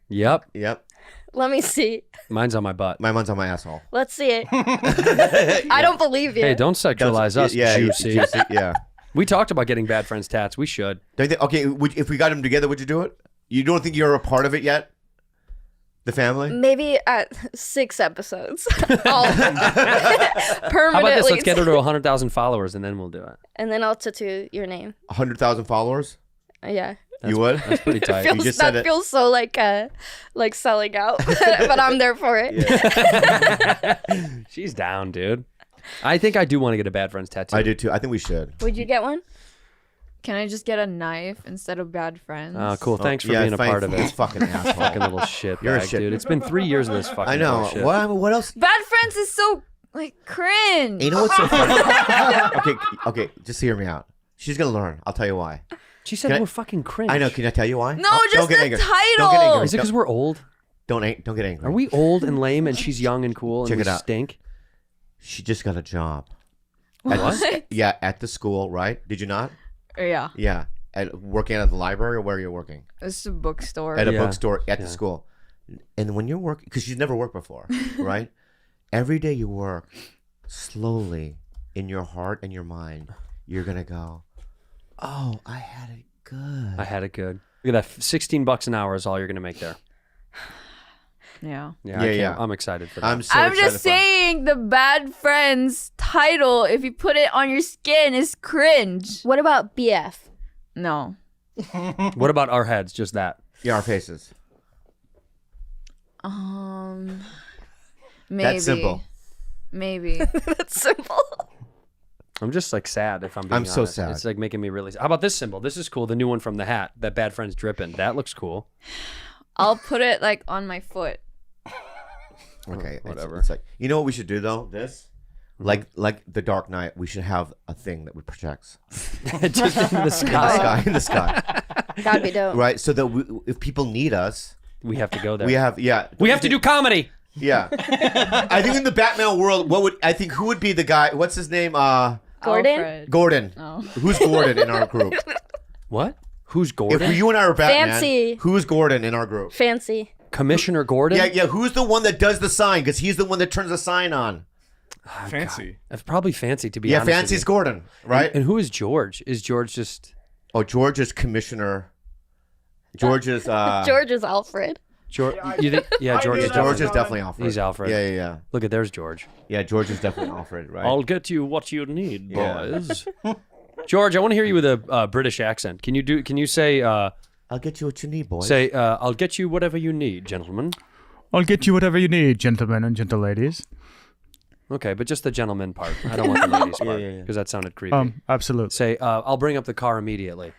Yep. Let me see. Mine's on my butt. My one's on my asshole. Let's see it. I don't believe you. Hey, don't sexualize us, juicy. Yeah. We talked about getting bad friends tats. We should. Okay, if we got them together, would you do it? You don't think you're a part of it yet? The family? Maybe at 6 episodes. Permanently. How about this? Let's get her to 100,000 followers, and then we'll do it. And then I'll tattoo your name. 100,000 followers? Yeah. You would? That's pretty tight. You just said it. Feels so like selling out, but I'm there for it. Yeah. She's down, dude. I think I do want to get a bad friends tattoo. I do too. I think we should. Would you get one? Can I just get a knife instead of bad friends? Oh, cool. Thanks for being a part of it. This fucking asshole. Fucking little shit You're bag, a shit. dude. It's been 3 years of this fucking I know. bullshit. What else? Bad friends is so like cringe. You know what's so funny? Okay. Just hear me out. She's gonna learn. I'll tell you why. She said we're fucking cringe. I know. Can I tell you why? No, just don't get the angry. title. Don't get angry. Is it because we're old? Don't get angry. Are we old and lame and she's young and cool and Check we it out. stink? She just got a job. What? At the school, right? Did you not? Yeah. Yeah. Working at the library, or where are you working? It's a bookstore. At a bookstore at the school. And when you're working, because she's never worked before, right? Every day you work, slowly, in your heart and your mind, you're going to go, oh, I had it good. I had it good. Look at that. $16 an hour is all you're going to make there. Yeah. Yeah. I'm excited for that. I'm just saying the bad friends title, if you put it on your skin, is cringe. What about BF? No. What about our heads? Just that. Yeah, our faces. Maybe. That's simple. Maybe. That's simple. I'm just like sad if I'm being honest. so sad. It's like making me really sad. How about this symbol? This is cool. The new one from the hat. That bad friend's dripping. That looks cool. I'll put it like on my foot. Okay, whatever. It's like, you know what we should do though? This, like the Dark Knight, we should have a thing that protects. Just in the sky. In the sky. That'd be dope. Right, so that if people need us, we have to go there. we have to do comedy. Yeah. I think in the Batman world, who would be the guy? What's his name? Gordon? Alfred. Gordon. Oh. Who's Gordon in our group? What? Who's Gordon? If you and I are Batman, Fancy. Who's Gordon in our group? Fancy. Commissioner Gordon? Yeah. Who's the one that does the sign? Because he's the one that turns the sign on. Fancy. That's probably Fancy, to be Yeah, honest. Fancy's Gordon, right? And who is George? Is George just... Oh, George is Commissioner. George is... George is Alfred. George, George is George is definitely Alfred. He's Alfred. Yeah. Look at there's George. Yeah, George is definitely Alfred, right? I'll get you what you need, Yeah. boys. George, I want to hear you with a British accent. Can you say... I'll get you what you need, boys. Say, I'll get you whatever you need, gentlemen. I'll get you whatever you need, gentlemen and gentle ladies. Okay, but just the gentleman part. I don't want the ladies part because that sounded creepy. Absolutely. Say, I'll bring up the car immediately.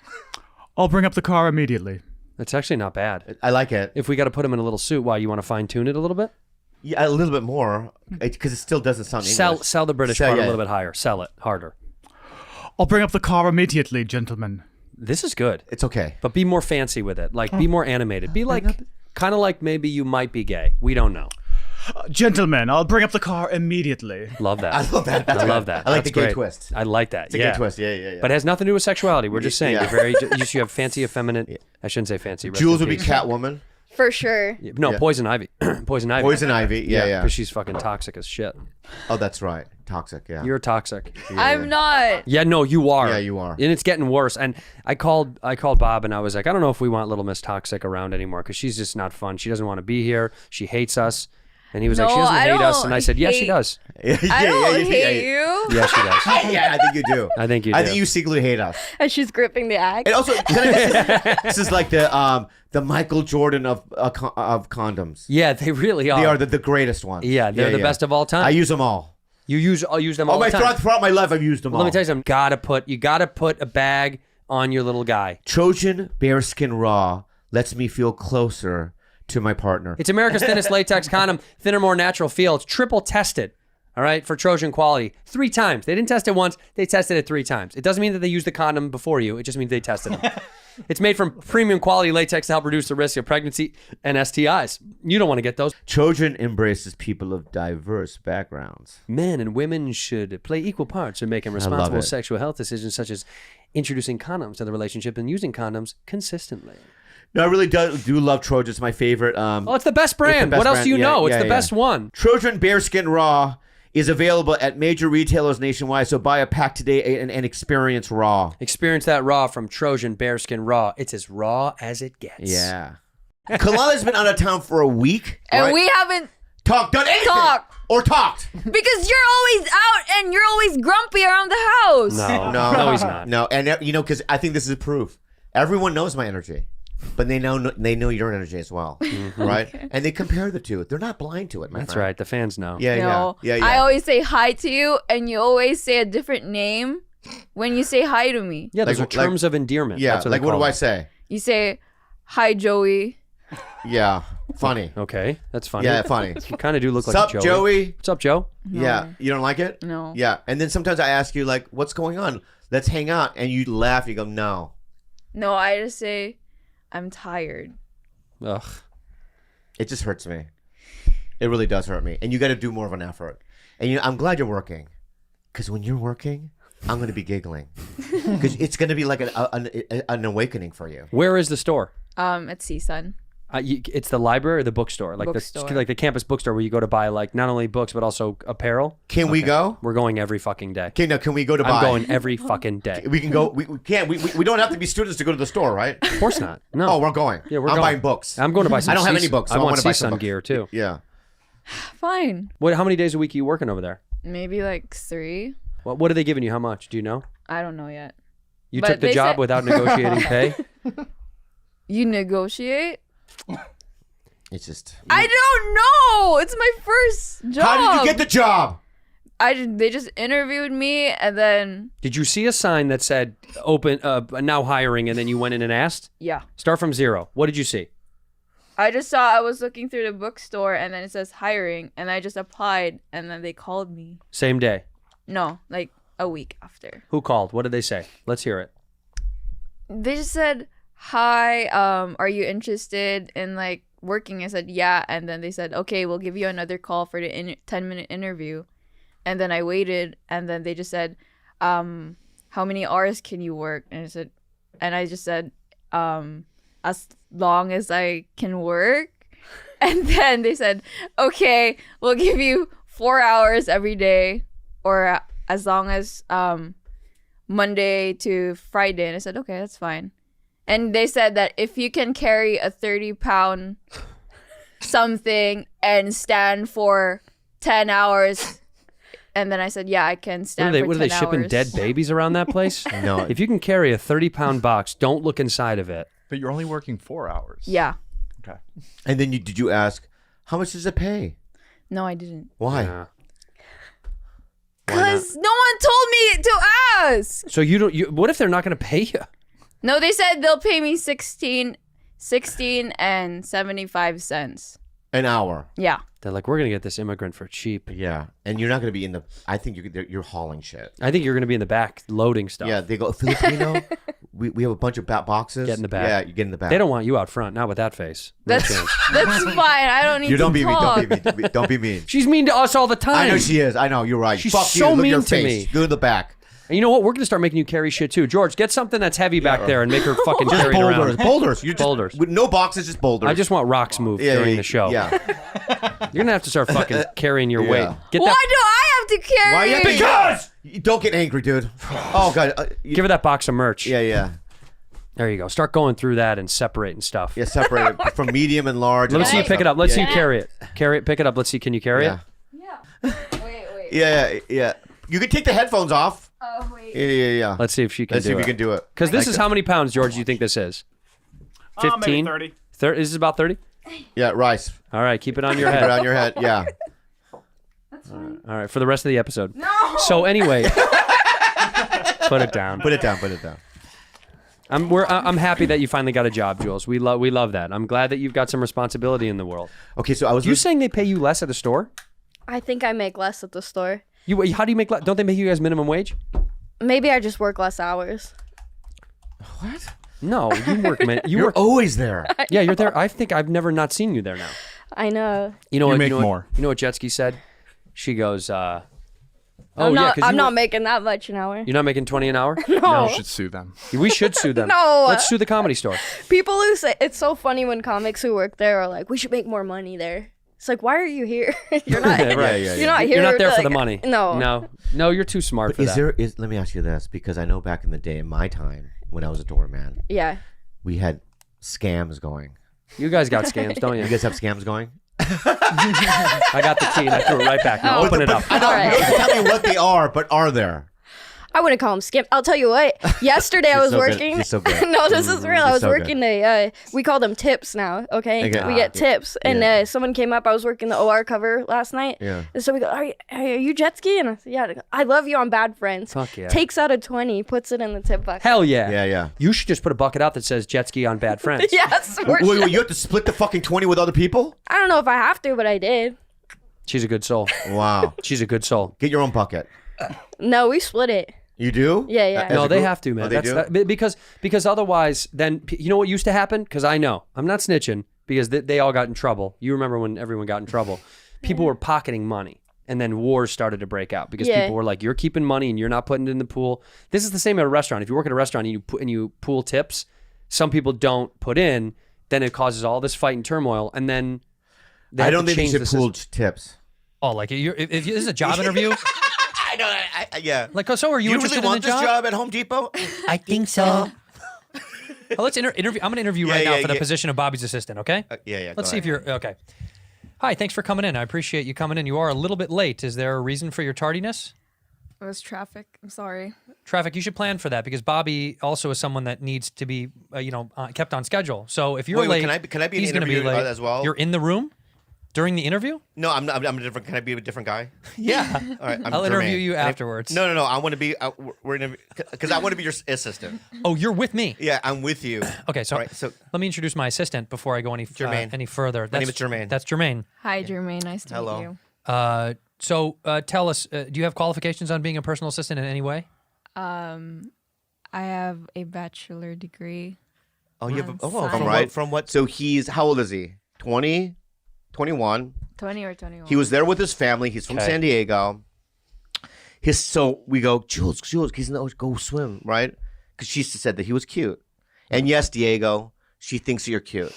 I'll bring up the car immediately. That's actually not bad. I like it. If we got to put him in a little suit, why, you want to fine tune it a little bit? Yeah, a little bit more, because it still doesn't sound English. Sell the British part a little bit higher. Sell it harder. I'll bring up the car immediately, gentlemen. This is good. It's okay. But be more fancy with it. Like, be more animated. Be like, kind of like maybe you might be gay. We don't know. Gentlemen, I'll bring up the car immediately. Love that. I love that. I love that. I like That's the gay great. twist. I like that. It's a gay twist. Yeah. But it has nothing to do with sexuality. We're just saying Yeah. you're very. You have fancy, effeminate. I shouldn't say fancy. Rest Jules in would be peace. Catwoman. For sure. No, Yeah. Poison Ivy. Poison Ivy. Poison Ivy. Yeah. Because she's fucking toxic as shit. Oh, that's right. Toxic. Yeah. You're toxic. I'm not. Yeah, no, you are. Yeah, you are. And it's getting worse. And I called Bob and I was like, I don't know if we want Little Miss Toxic around anymore because she's just not fun. She doesn't want to be here. She hates us. And he was like, she No, doesn't I hate us. don't And I said, yes, she hate- does. I don't hate you. Yes, she does. Yeah, I think you do. I think you do. I think you secretly hate us. And she's gripping the axe. And also, this is like the Michael Jordan of condoms. Yeah, they really are. They are the greatest ones. Yeah, they're the best of all time. I use them all. I'll use them all the time. Throughout my life, I've used them all. Let me tell you something. You gotta put a bag on your little guy. Trojan Bearskin Raw lets me feel closer to my partner. It's America's thinnest latex condom, thinner, more natural feel. It's triple tested, all right, for Trojan quality. 3 times. They didn't test it once. They tested it 3 times. It doesn't mean that they used the condom before you. It just means they tested them. It's made from premium quality latex to help reduce the risk of pregnancy and STIs. You don't want to get those. Trojan embraces people of diverse backgrounds. Men and women should play equal parts in making responsible sexual health decisions, such as introducing condoms to the relationship and using condoms consistently. No, I really do love Trojan. It's my favorite. Oh, it's the best brand. best What else brand. do you Yeah, know? It's yeah, the yeah. best one. Trojan Bearskin Raw is available at major retailers nationwide. So buy a pack today and experience Raw. Experience that raw from Trojan Bearskin Raw. It's as raw as it gets. Yeah. Kalala's been out of town for a week. And right? we haven't done anything. Or talked. because you're always out and you're always grumpy around the house. No, he's not. No, and because I think this is proof. Everyone knows my energy, but they know your energy as well, right? And they compare the two. They're not blind to it, my That's friend. right. The fans know. No, Yeah. I always say hi to you, and you always say a different name when you say hi to me. Yeah, those Like- are terms of endearment. Yeah, That's like they what call do I it. say? You say, "Hi, Joey." Yeah, funny. Okay, that's funny. Yeah, funny. You kind of do look like Sup, a Joey. Joey? What's up, Joe? Yeah, you don't like it? No. Yeah, and then sometimes I ask you like, "What's going on? Let's hang out," and you laugh. You go, "No." No, I just say, "I'm tired." Ugh. It just hurts me. It really does hurt me, and you got to do more of an effort. And I'm glad you're working, because when you're working, I'm going to be giggling, because it's going to be like an awakening for you. Where is the store? At CSUN. It's the library or the bookstore, like Bookstore. the campus bookstore where you go to buy like not only books but also apparel. Can we go? We're going every fucking day. Okay, now can we go to buy? I'm going every fucking day. We can go. We can't. We don't have to be students to go to the store, right? Of course not. No. Oh, we're going. Yeah, we're I'm going. buying books. I'm going to buy some. I don't have any books, so I I want wanna buy some CSUN books. gear too. Yeah. Fine. How many days a week are you working over there? Maybe like 3. What are they giving you? How much? Do you know? I don't know yet. You But took the they job said- without negotiating pay? You negotiate? It's just. I don't know. It's my first job. How did you get the job? They just interviewed me and then Did you see a sign that said open now hiring and then you went in and asked? yeah. Start from zero. What did you see? I just saw I was looking through the bookstore and then it says hiring and I just applied and then they called me. Same day. No, like a week after. Who called? What did they say? Let's hear it. They just said, "Hi, are you interested in like working?" I said, "Yeah." And then they said, "Okay, we'll give you another call for the 10-minute interview." And then I waited and then they just said, "How many hours can you work?" And I just said, "As long as I can work." And then they said, "Okay, we'll give you 4 hours every day or as long as Monday to Friday." And I said, "Okay, that's fine." And they said that if you can carry a 30-pound something and stand for 10 hours. And then I said, "Yeah, I can stand for 10 hours." What are they shipping dead babies around that place? No. If you can carry a 30-pound box, don't look inside of it. But you're only working 4 hours. Yeah. Okay. And then did you ask, how much does it pay? No, I didn't. Why? Yeah. Because no one told me to ask. So you don't. What if they're not going to pay you? No, they said they'll pay me 16 and 75 cents. An hour. Yeah. They're like, we're going to get this immigrant for cheap. Yeah. And you're not going to be in the. I think you're hauling shit. I think you're going to be in the back loading stuff. Yeah. They go, Filipino. we have a bunch of boxes. Get in the back. Yeah. You get in the back. They don't want you out front, not with that face. No That's chance. that's fine. I don't need You don't to be mean. talk. Don't be mean. Don't be mean. She's mean to us all the time. I know she is. I know. You're right. She's Fuck so you. Look at mean your to face. me. Go to the back. And you know what? We're going to start making you carry shit too. George, get something that's heavy back there and make her fucking carry it around. Boulders. You just, Boulders. With no boxes, just boulders. I just want rocks moved during the show. Yeah. You're going to have to start fucking carrying your Yeah. weight. Get Why that. do I have to carry? Why? Yeah, because you don't get angry, dude. Oh god. Give her that box of merch. Yeah. There you go. Start going through that and separating stuff. Yeah. Separate it from medium and large. Let me and see you all pick it stuff. up. Let's see Yeah. you carry it. Carry it. Pick it up. Let's see. Can you carry Yeah. it? Yeah. Wait. Yeah. You can take the headphones off. Oh wait. Yeah. Let's see if she can Let's do see it. if you can do it. Because this is how many pounds, George, do you think this is? 15? Maybe 30. 30? This is about 30? Yeah, rice. All right. Keep it on your Put it head. on your head. Yeah. All right. For the rest of the episode. No. So anyway. Put it down. Put it down. Put it down. I'm happy that you finally got a job, Jules. We love that. I'm glad that you've got some responsibility in the world. Okay, so I was. You saying they pay you less at a store? I think I make less at the store. How do you make less? Don't they make you guys minimum wage? Maybe I just work less hours. What? No, you work. You're work. always there. Yeah, you're there. I think I've never not seen you there now. I know. You know You what? make you know more. What, you know what Jetski said? She goes, Oh, I'm yeah, not. 'cause I'm you not were- making that much an hour. You're not making 20 an hour? No. You should sue them. We should sue them. No. Let's sue the Comedy Store. People who say it's so funny when comics who work there are like, we should make more money there. It's like, why are you here? You're not. Right. You're not here. You're not there for like, the money. No. No, you're too smart for that. Let me ask you this, because I know back in the day, in my time, when I was a doorman, Yeah. we had scams going. You guys got scams, don't you? You guys have scams going? I got the key and I threw it right back. Now open it up. I don't All right. know. Tell me what they are, but are there? I wouldn't call them skip. I'll tell you what. Yesterday I was so good. working. She's so good. No, this is real. I was so good. working we call them tips now. Okay, Okay. we get tips, and Yeah. someone came up. I was working the OR cover last night. Yeah. And so we go, are you jet ski? And I said, yeah. I love you on Bad Friends. Fuck yeah. Takes out a 20, puts it in the tip bucket. Hell yeah. Yeah. You should just put a bucket out that says jet ski on bad friends. Yes. Wait, you have to split the fucking 20 with other people? I don't know if I have to, but I did. She's a good soul. Wow. She's a good soul. Get your own bucket. No, we split it. You do? Yeah, yeah. As No, a they group? have to, man. Oh, they That's do? because otherwise, then you know what used to happen? Because I know I'm not snitching because they all got in trouble. You remember when everyone got in trouble? People were pocketing money, and then wars started to break out because Yeah. people were like, "You're keeping money and you're not putting it in the pool." This is the same at a restaurant. If you work at a restaurant and you pool tips, some people don't put in, then it causes all this fight and turmoil, and then they I have don't to think you change should the system. pool tips. Oh, like if this is a job interview, I know. Yeah. like so are you, You interested really want in the this job? job at Home Depot? I think so. Well, let's interview. I'm going to interview right now for the position of Bobby's assistant. Okay. Yeah. Let's see if you're okay. Hi, thanks for coming in. I appreciate you coming in. You are a little bit late. Is there a reason for your tardiness? It was traffic. I'm sorry. Traffic. You should plan for that because Bobby also is someone that needs to be, kept on schedule. So if you're Wait, late, can I be in he's the gonna be interview late as well? You're in the room during the interview. No, I'm a different. Can I be a different guy? Yeah. All right. I'll interview you afterwards. No. I want to be. We're in because I want to be your assistant. Oh, you're with me. Yeah, I'm with you. Okay, so, All right, so let me introduce my assistant before I go any further. name is Jermaine. That's Jermaine. Hi, Jermaine. Nice to Hello. meet you. So tell us, do you have qualifications on being a personal assistant in any way? I have a bachelor degree. Oh, you have. From From right. From what? So he's how old is he? 20, 21. 20 or 21. He was there with his family. He's from Okay. San Diego. So we go, Jules, he's no go swim, right? Because she said that he was cute. And yes, Diego, she thinks you're cute.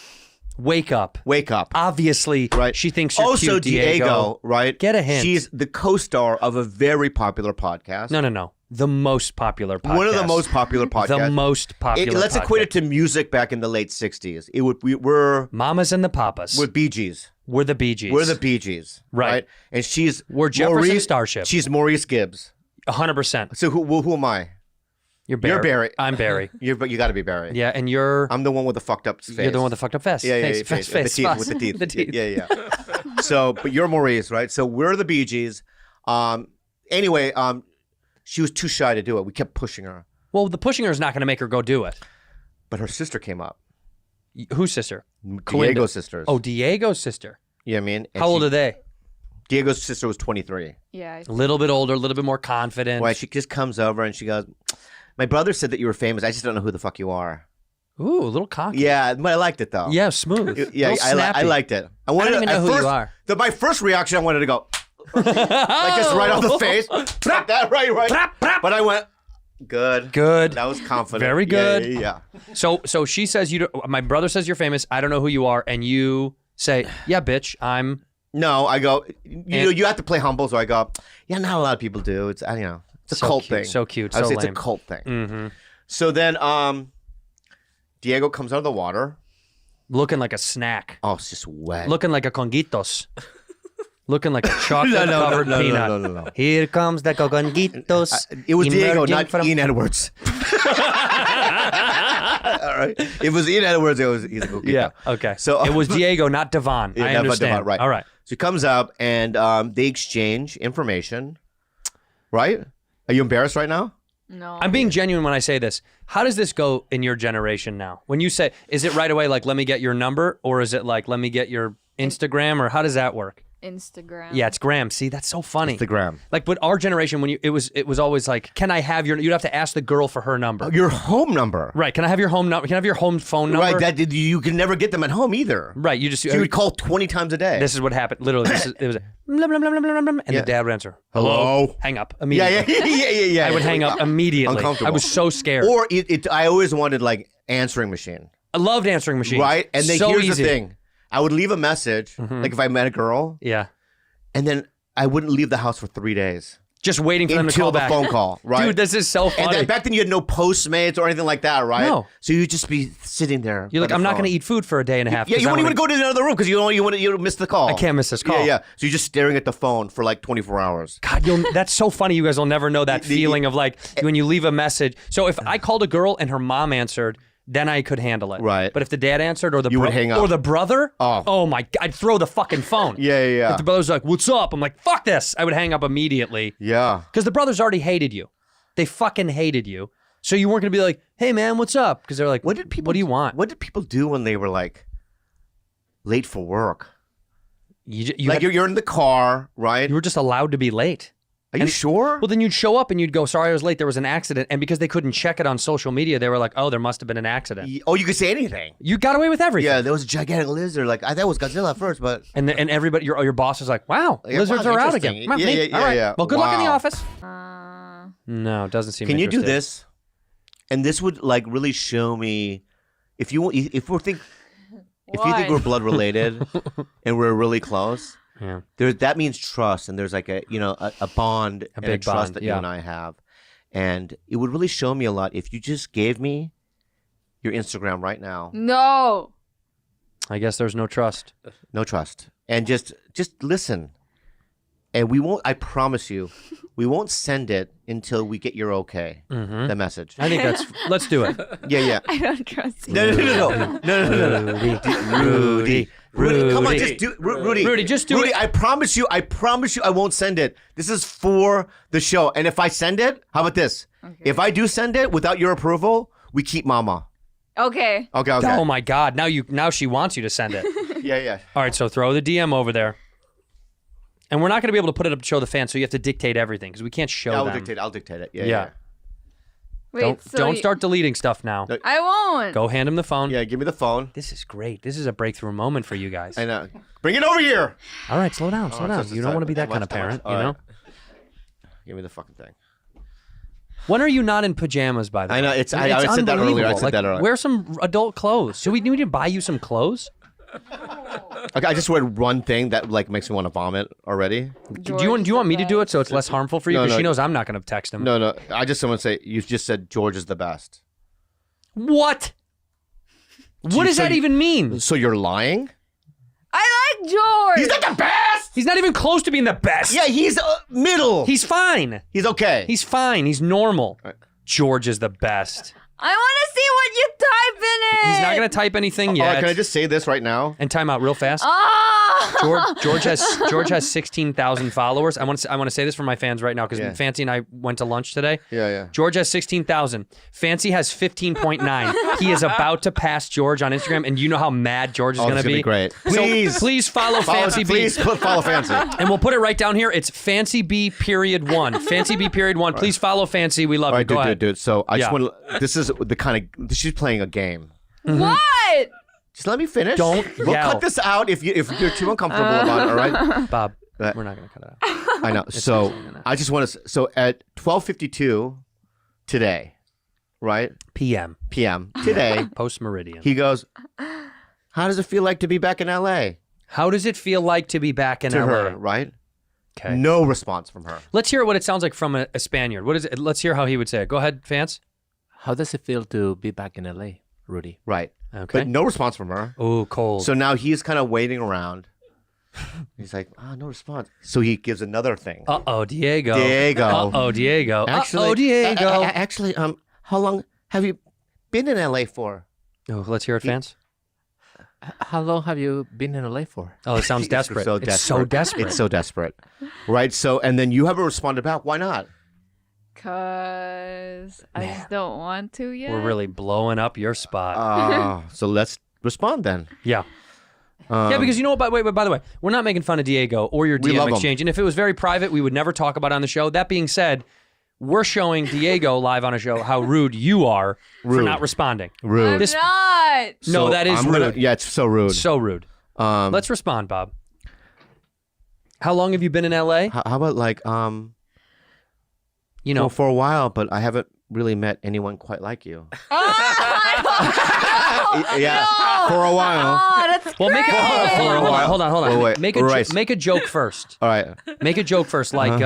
Wake up. Wake up. Obviously, Right. she thinks you're Also, cute, Diego. right? Get a hint. She's the co-star of a very popular podcast. No. The most popular podcast. One of the most popular podcasts. The most popular Let's podcast. equate it to music back in the late 60s. We're Mamas and the Papas. Bee Gees. We're the Bee Gees. We're the Bee Gees. Right. And she's We're Jefferson Maurice, Starship. She's Maurice Gibbs. 100%. So who am I? You're Barry. You're Barry. I'm Barry. But you got to be Barry. Yeah, and you're I'm the one with the fucked up face. you're the one with the fucked up face. Yeah, face, face, face, with the teeth, face. with the teeth. The teeth. Yeah. So, but you're Maurice, right? So we're the Bee Gees. Anyway, she was too shy to do it. We kept pushing her, Well, the pushing her is not going to make her go do it. but her sister came up. Whose sister? Diego's sisters. Oh, Diego's sister. you know what I mean? And How old are they? Diego's sister was 23. Yeah. A little bit older, a little bit more confident. Why she just comes over and she goes, "My brother said that you were famous. I just don't know who the fuck you are." Ooh, a little cocky. Yeah, but I liked it though. Yeah, smooth. Yeah, Little I snappy. liked it. I wanted don't even know at who first, you are. My first reaction, I wanted to go like just right off the face, like that, right. But I went, good. That was confident. Very good. Yeah. So she says you. My brother says you're famous. I don't know who you are, and you say, "Yeah, bitch, I'm." No, I go. You have to play humble, so I go. Yeah, not a lot of people do. It's it's a So cult cute, thing. so cute, I would so say it's lame. a cult thing. Mm-hmm. So then, Diego comes out of the water. Looking like a snack. Oh, it's just wet. Looking like a conguitos. Looking like a chocolate-covered peanut. No. Here comes the conguitos. It was Diego, emerging not from- Ian Edwards. All right. It was Ian Edwards. He's a cool Yeah. Okay. So it was Diego, not Devon. Yeah, I not understand. Devon, right. All right. So he comes up and they exchange information. Right? Are you embarrassed right now? No. I'm being genuine when I say this. How does this go in your generation now? When you say, is it right away like, let me get your number? Or is it like, let me get your Instagram? Or how does that work? Instagram. Yeah, it's gram. See, that's so funny. Instagram. Like, but our generation, when it was always like, can I have you'd have to ask the girl for her number. Your home number. Right. Can I have your home number? Can I have your home phone number? Right. That you can never get them at home either. Right. You just So you would call 20 times a day. This is what happened. Literally, it was a blah, blah, blah, blah, blah, blah, and Yeah. the dad would answer, Hello? Hang up Yeah, immediately. yeah. I would hang up immediately. Uncomfortable. I was so scared. Or I always wanted like answering machine. I loved answering machines. Right? And then so here's easy. the thing. I would leave a message, like if I met a girl, Yeah. and then I wouldn't leave the house for 3 days. Just waiting for them to Until call the back. phone call, right? Dude, this is so And funny. then, back then you had no Postmates or anything like that, right? No. So you'd just be sitting there. You're like, I'm not going to eat food for a day and a half. Yeah, 'cause you I wouldn't even wanna- go to the other room because you miss the call. I can't miss this call. Yeah, yeah. So you're just staring at the phone for like 24 hours. God, that's so funny. You guys will never know that feeling of like when you leave a message. So if I called a girl and her mom answered, then I could handle it. Right. But if the dad answered or the You would hang up. or the brother, Oh. my God, I'd throw the fucking phone. Yeah. If the brother's like, "What's up?" I'm like, "Fuck this!" I would hang up immediately Yeah. because the brothers already hated you. They fucking hated you. So you weren't gonna be like, "Hey man, what's up?" Because they're like, What do you want? What did people do when they were like late for work? You You're in the car, right? you were just allowed to be late. Are you sure? Well, then you'd show up and you'd go, "Sorry, I was late. There was an accident." And because they couldn't check it on social media, they were like, "Oh, there must have been an accident." Oh, you could say anything. You got away with everything. Yeah, there was a gigantic lizard. Like I thought it was Godzilla at first, but And everybody, your boss is like, "Wow, Yeah, lizards wow, are out interesting. again." Well, Yeah, neat. yeah, All right. yeah. Well, good luck in the Wow. office. No, it doesn't seem. can you do interested. this? And this would like really show me if you think we're blood related and we're really close. Yeah. That means trust, and there's like a bond and a big trust bond, that yeah. you and I have, and it would really show me a lot if you just gave me your Instagram right now. No. I guess there's no trust. No trust, and just listen, and we won't. I promise you, we won't send it until we get your okay. The message. I think that's. Let's do it. Yeah. I don't trust you. No. Rudy, come on, just do Rudy. Rudy, just do Rudy, it. I promise you, I won't send it. This is for the show. And if I send it, how about this? Okay. If I do send it without your approval, we keep Mama. Okay. Okay. Oh my God! Now she wants you to send it. Yeah. All right, so throw the DM over there, and we're not going to be able to put it up to show the fans, so you have to dictate everything because we can't show I'll them. dictate it. Yeah. Yeah. Wait. Don't start deleting stuff now. No. I won't. Go hand him the phone. Yeah, give me the phone. This is great. This is a breakthrough moment for you guys. And bring it over here. All right, slow down. Slow down. You don't want to be that kind of parent, you know? Give me the fucking thing. When are you not in pajamas, by the way? I know, I said that earlier. I unbelievable. said that earlier. Wear some adult clothes. Should we need to buy you some clothes? Okay, I just read one thing that like makes me want to vomit already. Do you want me to do it so it's less harmful for you? No, Because no. she knows I'm not going to text him. No. I just want to say you just said George is the best. What? What does so that you- even mean? So you're lying? I like George. He's not the best. He's not even close to being the best. Yeah, he's middle. He's fine. He's okay. He's fine. He's normal. George is the best. I want to see what you type in it. He's not going to type anything All yet. right, can I just say this right now? And time out real fast. Ah. George has 16,000 followers. I want to say this for my fans right now because Yeah. Fancy and I went to lunch today. Yeah. George has 16,000. Fancy has 15.9. He is about to pass George on Instagram, and you know how mad George is Oh, going it's to gonna be. be great. So please follow Fancy B. Please follow Fancy. And we'll put it right down here. It's Fancy B period 1. Fancy B period 1. Please follow Fancy. We love All you. right, Go ahead. dude. So I just Yeah. want to. This is the kind of. She's playing a game. What? Just let me finish. Don't We'll yell. cut this out if you're too uncomfortable about it. All right. Bob, Right. we're not going to cut it out. I know. So I just want to. So at 12:52 today, right? PM. PM today, Post meridian. he goes. How does it feel like to be back in LA? How does it feel like to be back in To LA? her, right? Okay. No response from her. Let's hear what it sounds like from a Spaniard. What is it? Let's hear how he would say it. Go ahead, Fans. How does it feel to be back in LA, Rudy? Right. Okay. But no response from her. Oh, cold. So now he's kind of waiting around. He's like, no response. So he gives another thing. Uh-oh, Diego. Diego. Uh-oh, Diego. Uh-oh, Diego. Actually, how long have you been in LA for? Oh, let's hear it, Fans. How long have you been in LA for? Oh, it sounds desperate. It's so It's desperate. so desperate. It's so desperate. Right? So, and then you haven't responded back. Why not? Cause I just don't want to yet. We're really blowing up your spot. So let's respond then. Yeah. Yeah, because you know what? By the way, we're not making fun of Diego or your We love DM him. exchange. And if it was very private, we would never talk about it on the show. That being said, we're showing Diego live on a show how rude you are for Rude. not responding. Rude. I'm This- not. No, that is rude. Yeah, it's so rude. So rude. Let's respond, Bob. How long have you been in LA? How about like You know, for a while, but I haven't really met anyone quite like you. Yeah, for a while. Oh, that's well, make it. Hold on. Wait, Make Rice. make a joke first. All right. Make a joke first, like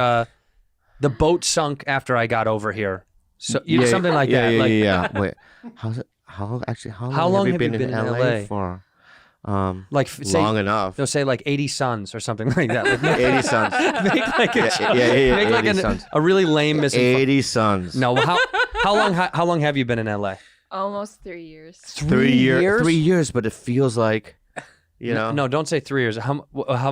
the boat sunk after I got over here. So Yeah, something like that. Yeah, like, yeah. Wait, how's it? How How long have you been in LA, for? Like say, Long enough. They'll say like 80 sons or something like that. Like, make 80 sons. like a, make like 80 sons. a really lame missing. 80 sons. No, how long have you been in LA? almost 3 years. 3 years. 3 years, but it feels like, you know. No, don't say 3 years.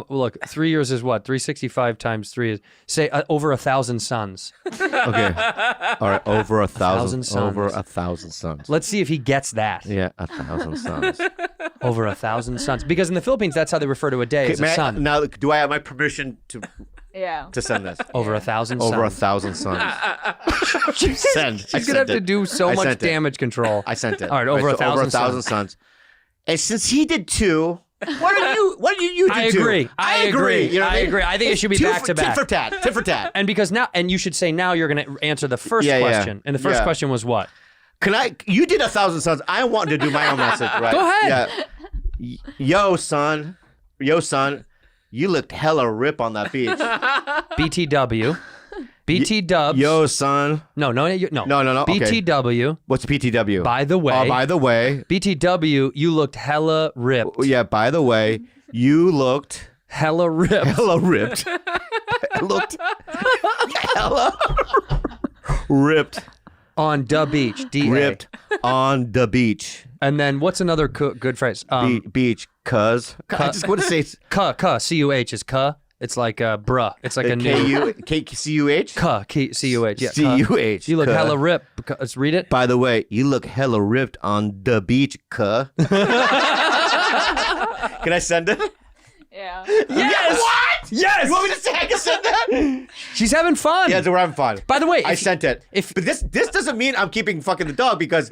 Look, 3 years is what? 365 times 3 is say over 1,000 sons. Okay. All right. Over 1,000 sons. Over 1,000 sons. Let's see if he gets that. Yeah, 1,000 sons. Over 1,000 sons. Because in the Philippines, that's how they refer to a day as a son. Now, do I have my permission Yeah. to send this? Over 1,000 sons. Over 1,000 sons. Send. She's gonna have to do so I much sent it. damage control. I sent it. All right, over 1,000 over 1,000 sons. And since he did 2, what did you do? I agree. I agree. You know what I mean? agree. I think it should be Two back to back. Tit for tat. Tit for tat. And because now, and you should say now you're going to answer the first Yeah, yeah. question. And the first Yeah. question was what? You did 1,000 sons. I want to do my own message, right? Go ahead. Yeah. Yo, son. You looked hella rip on that beach. BTW. BT dubs. Yo, son. No. No. Okay. BTW. What's PTW? By the way. Oh, by the way. BTW, you looked hella ripped. Yeah, by the way, you looked Hella ripped. hella ripped. Looked hella ripped. On the beach. D-A. Ripped on the beach. And then what's another good phrase? Beach, cuz. I just want to say C-U-H is cuh. It's like bruh. It's like a new. K-C-U-H? Cuh. C-U-H. Yeah. cuh. C-U-H. You look cuh. hella ripped. Let's read it. By the way, you look hella ripped on the beach, cuh. Can I send it? Yeah. Yes. What? Yes. You want me to say I can send that? She's having fun. Yeah, we're having fun. By the way, I sent it. But this doesn't mean I'm keeping fucking the dog because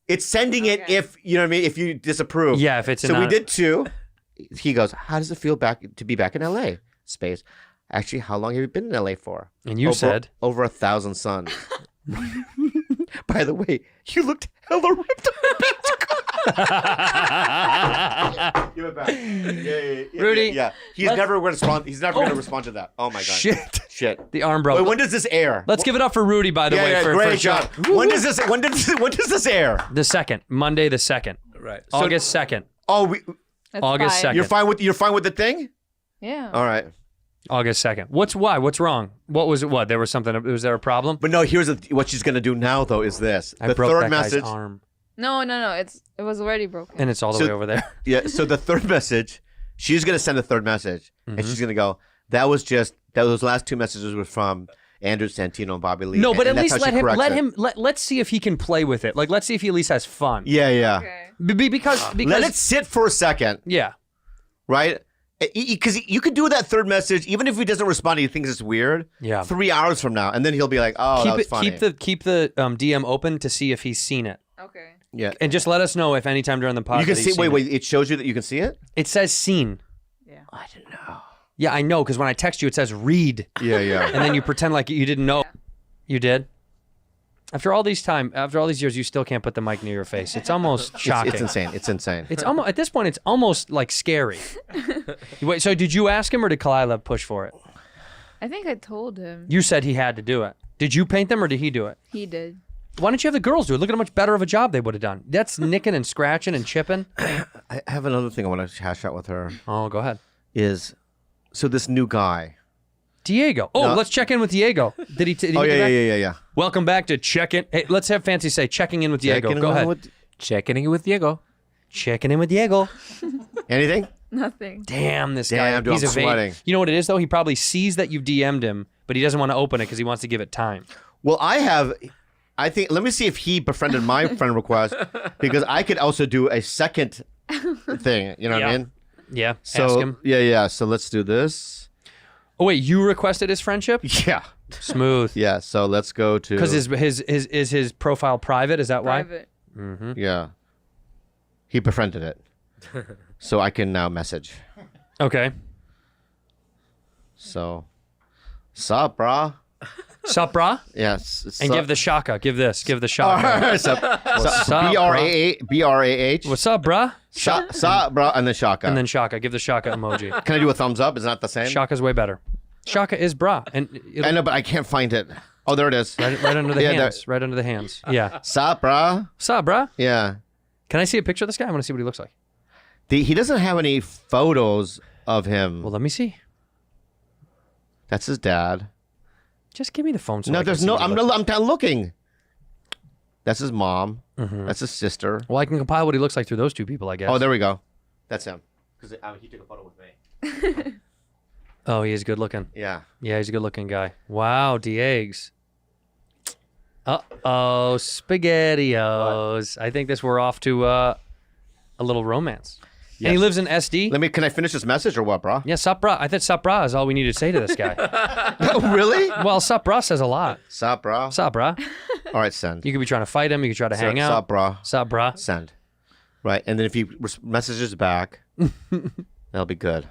it's sending it if, you know what I mean, if you disapprove. Yeah, if it's So we did 2. He goes, how does it feel to be back in LA? Space. Actually, how long have you been in LA for? And you said? Over 1,000 sons. By the way, you looked hella ripped on the beach. Give it back. Yeah. Rudy, Yeah. He's never going to respond to that. Oh my god. Shit. The arm broke. Wait, when does this air? Let's give it up for Rudy, by the way. Yeah, for great sure. job. When does this air? The 2nd. Monday the 2nd. Right. August 2nd. Oh, That's August fine. 2nd. you're fine with the thing? Yeah. All right. August 2nd. Why? What's wrong? What was it? What? There was something. Was there a problem? But no, here's what she's gonna do now though is this. I The broke third that message. guy's arm. No. It was already broken. And it's all the So- way over there. Yeah, so the third message, she's gonna send a third message, and she's gonna go. Those last 2 messages were from Andrew Santino and Bobby Lee. No, but and at that's least how she corrects it. let's see if he can play with it. Like, let's see if he at least has fun. Yeah. Okay. Because Let it sit for a second, yeah. right? Because you could do that third message, even if he doesn't respond, he thinks it's weird. Yeah. 3 hours from now, and then he'll be like, "Oh, that was funny." Keep the DM open to see if he's seen it, Okay. Yeah. and just let us know if anytime during the podcast You can he's see. seen Wait. it. It shows you that you can see it. It says seen. Yeah. I didn't know. Yeah, I know because when I text you, it says read, Yeah. and then you pretend like you didn't know. You did. After all these years, you still can't put the mic near your face. It's almost shocking. It's insane. It's insane. It's almost at this point. It's almost like scary. Wait, so did you ask him or did Kalila push for it? I think I told him. You said he had to do it. Did you paint them or did he do it? He did. Why don't you have the girls do it? Look at how much better of a job they would have done. That's nicking and scratching and chipping. I have another thing I want to hash out with her. Oh, go ahead. So this new guy. Diego. Oh, No. let's check in with Diego. Did he Oh get back? yeah. Welcome back to Check In. Hey, let's have Fancy say checking in with Diego. Checking Go in ahead. with- Checking in with Diego. Checking in with Diego. Anything? Nothing. Damn, this Damn, guy. dude, He's I'm evading. sweating. You know what it is though? He probably sees that you've DM'd him, but he doesn't want to open it because he wants to give it time. Well, I think. Let me see if he befriended my friend request because I could also do a second thing. You know what I Yeah. mean? Yeah. So ask him. yeah. So let's do this. Oh wait, you requested his friendship? Yeah. Smooth. Yeah. So let's go to. Because his profile private? Is that Private. why? Yeah. He befriended it, so I can now message. Okay. So, sup, brah? Sup, brah? Yes. And give the shaka. Give this. Give the shaka. Sup, What's up, B-R-A-H. What's up, brah? Sup, brah, and then shaka. And then shaka. Give the shaka emoji. Can I do a thumbs up? Is that the same? Shaka's way better. Shaka is bra. And I know, but I can't find it. Oh, there it is. right under the Yeah, hands. Right under the hands. Yeah. Sup, brah? Sup, brah? Yeah. Can I see a picture of this guy? I want to see what he looks like. He doesn't have any photos of him. Well, let me see. That's his dad. Just give me the phone. So I No, can there's see no. what he I'm looks not looking. That's his mom. That's his sister. like. Well, I can compile what he looks like through those two people, I guess. Oh, there we go. That's him. Because he took a photo with me. Oh, he is good looking. Yeah. Yeah, he's a good looking guy. Wow, Diegs. Uh-oh, SpaghettiOs. I think we're off to a little romance. And he Yes. lives in SD. Can I finish this message or what, bro? Yeah, sup, brah. I thought sup, brah is all we need to say to this guy. Oh, really? Well, sup, brah says a lot. Sup, bro? Sup, brah. All right, send. You could be trying to fight him. You could try to hang out. Sup, bro? Sup, brah. Send. Right, and then if he messages back, that'll be good.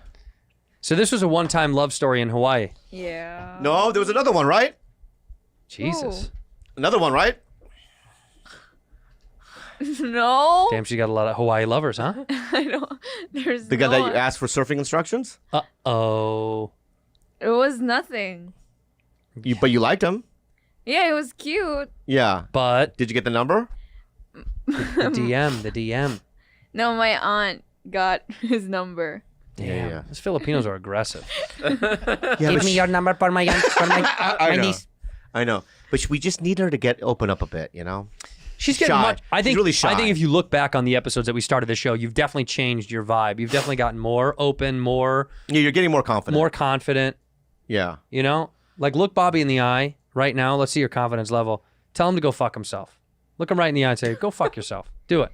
So this was a one-time love story in Hawaii. Yeah. No, there was another one, right? Jesus. Another one, right? No. Damn, she got a lot of Hawaii lovers, huh? I don't. There's The guy that you no- asked for surfing instructions? Uh-oh. It was nothing. But you liked him? Yeah, it was cute. Yeah. But Did you get the number? the DM. No, my aunt got his number. Damn. Yeah. These Filipinos are aggressive. Yeah, Give me your number for my I know. I know. But we just need her to open up a bit, you know? She's getting Shy. much. I think. She's really shy. I think if you look back on the episodes that we started the show, you've definitely changed your vibe. You've definitely gotten more open, more Yeah, you're getting more confident. confident. Yeah. You know, like look Bobby in the eye right now. Let's see your confidence level. Tell him to go fuck himself. Look him right in the eye and say, "Go fuck yourself. Do it."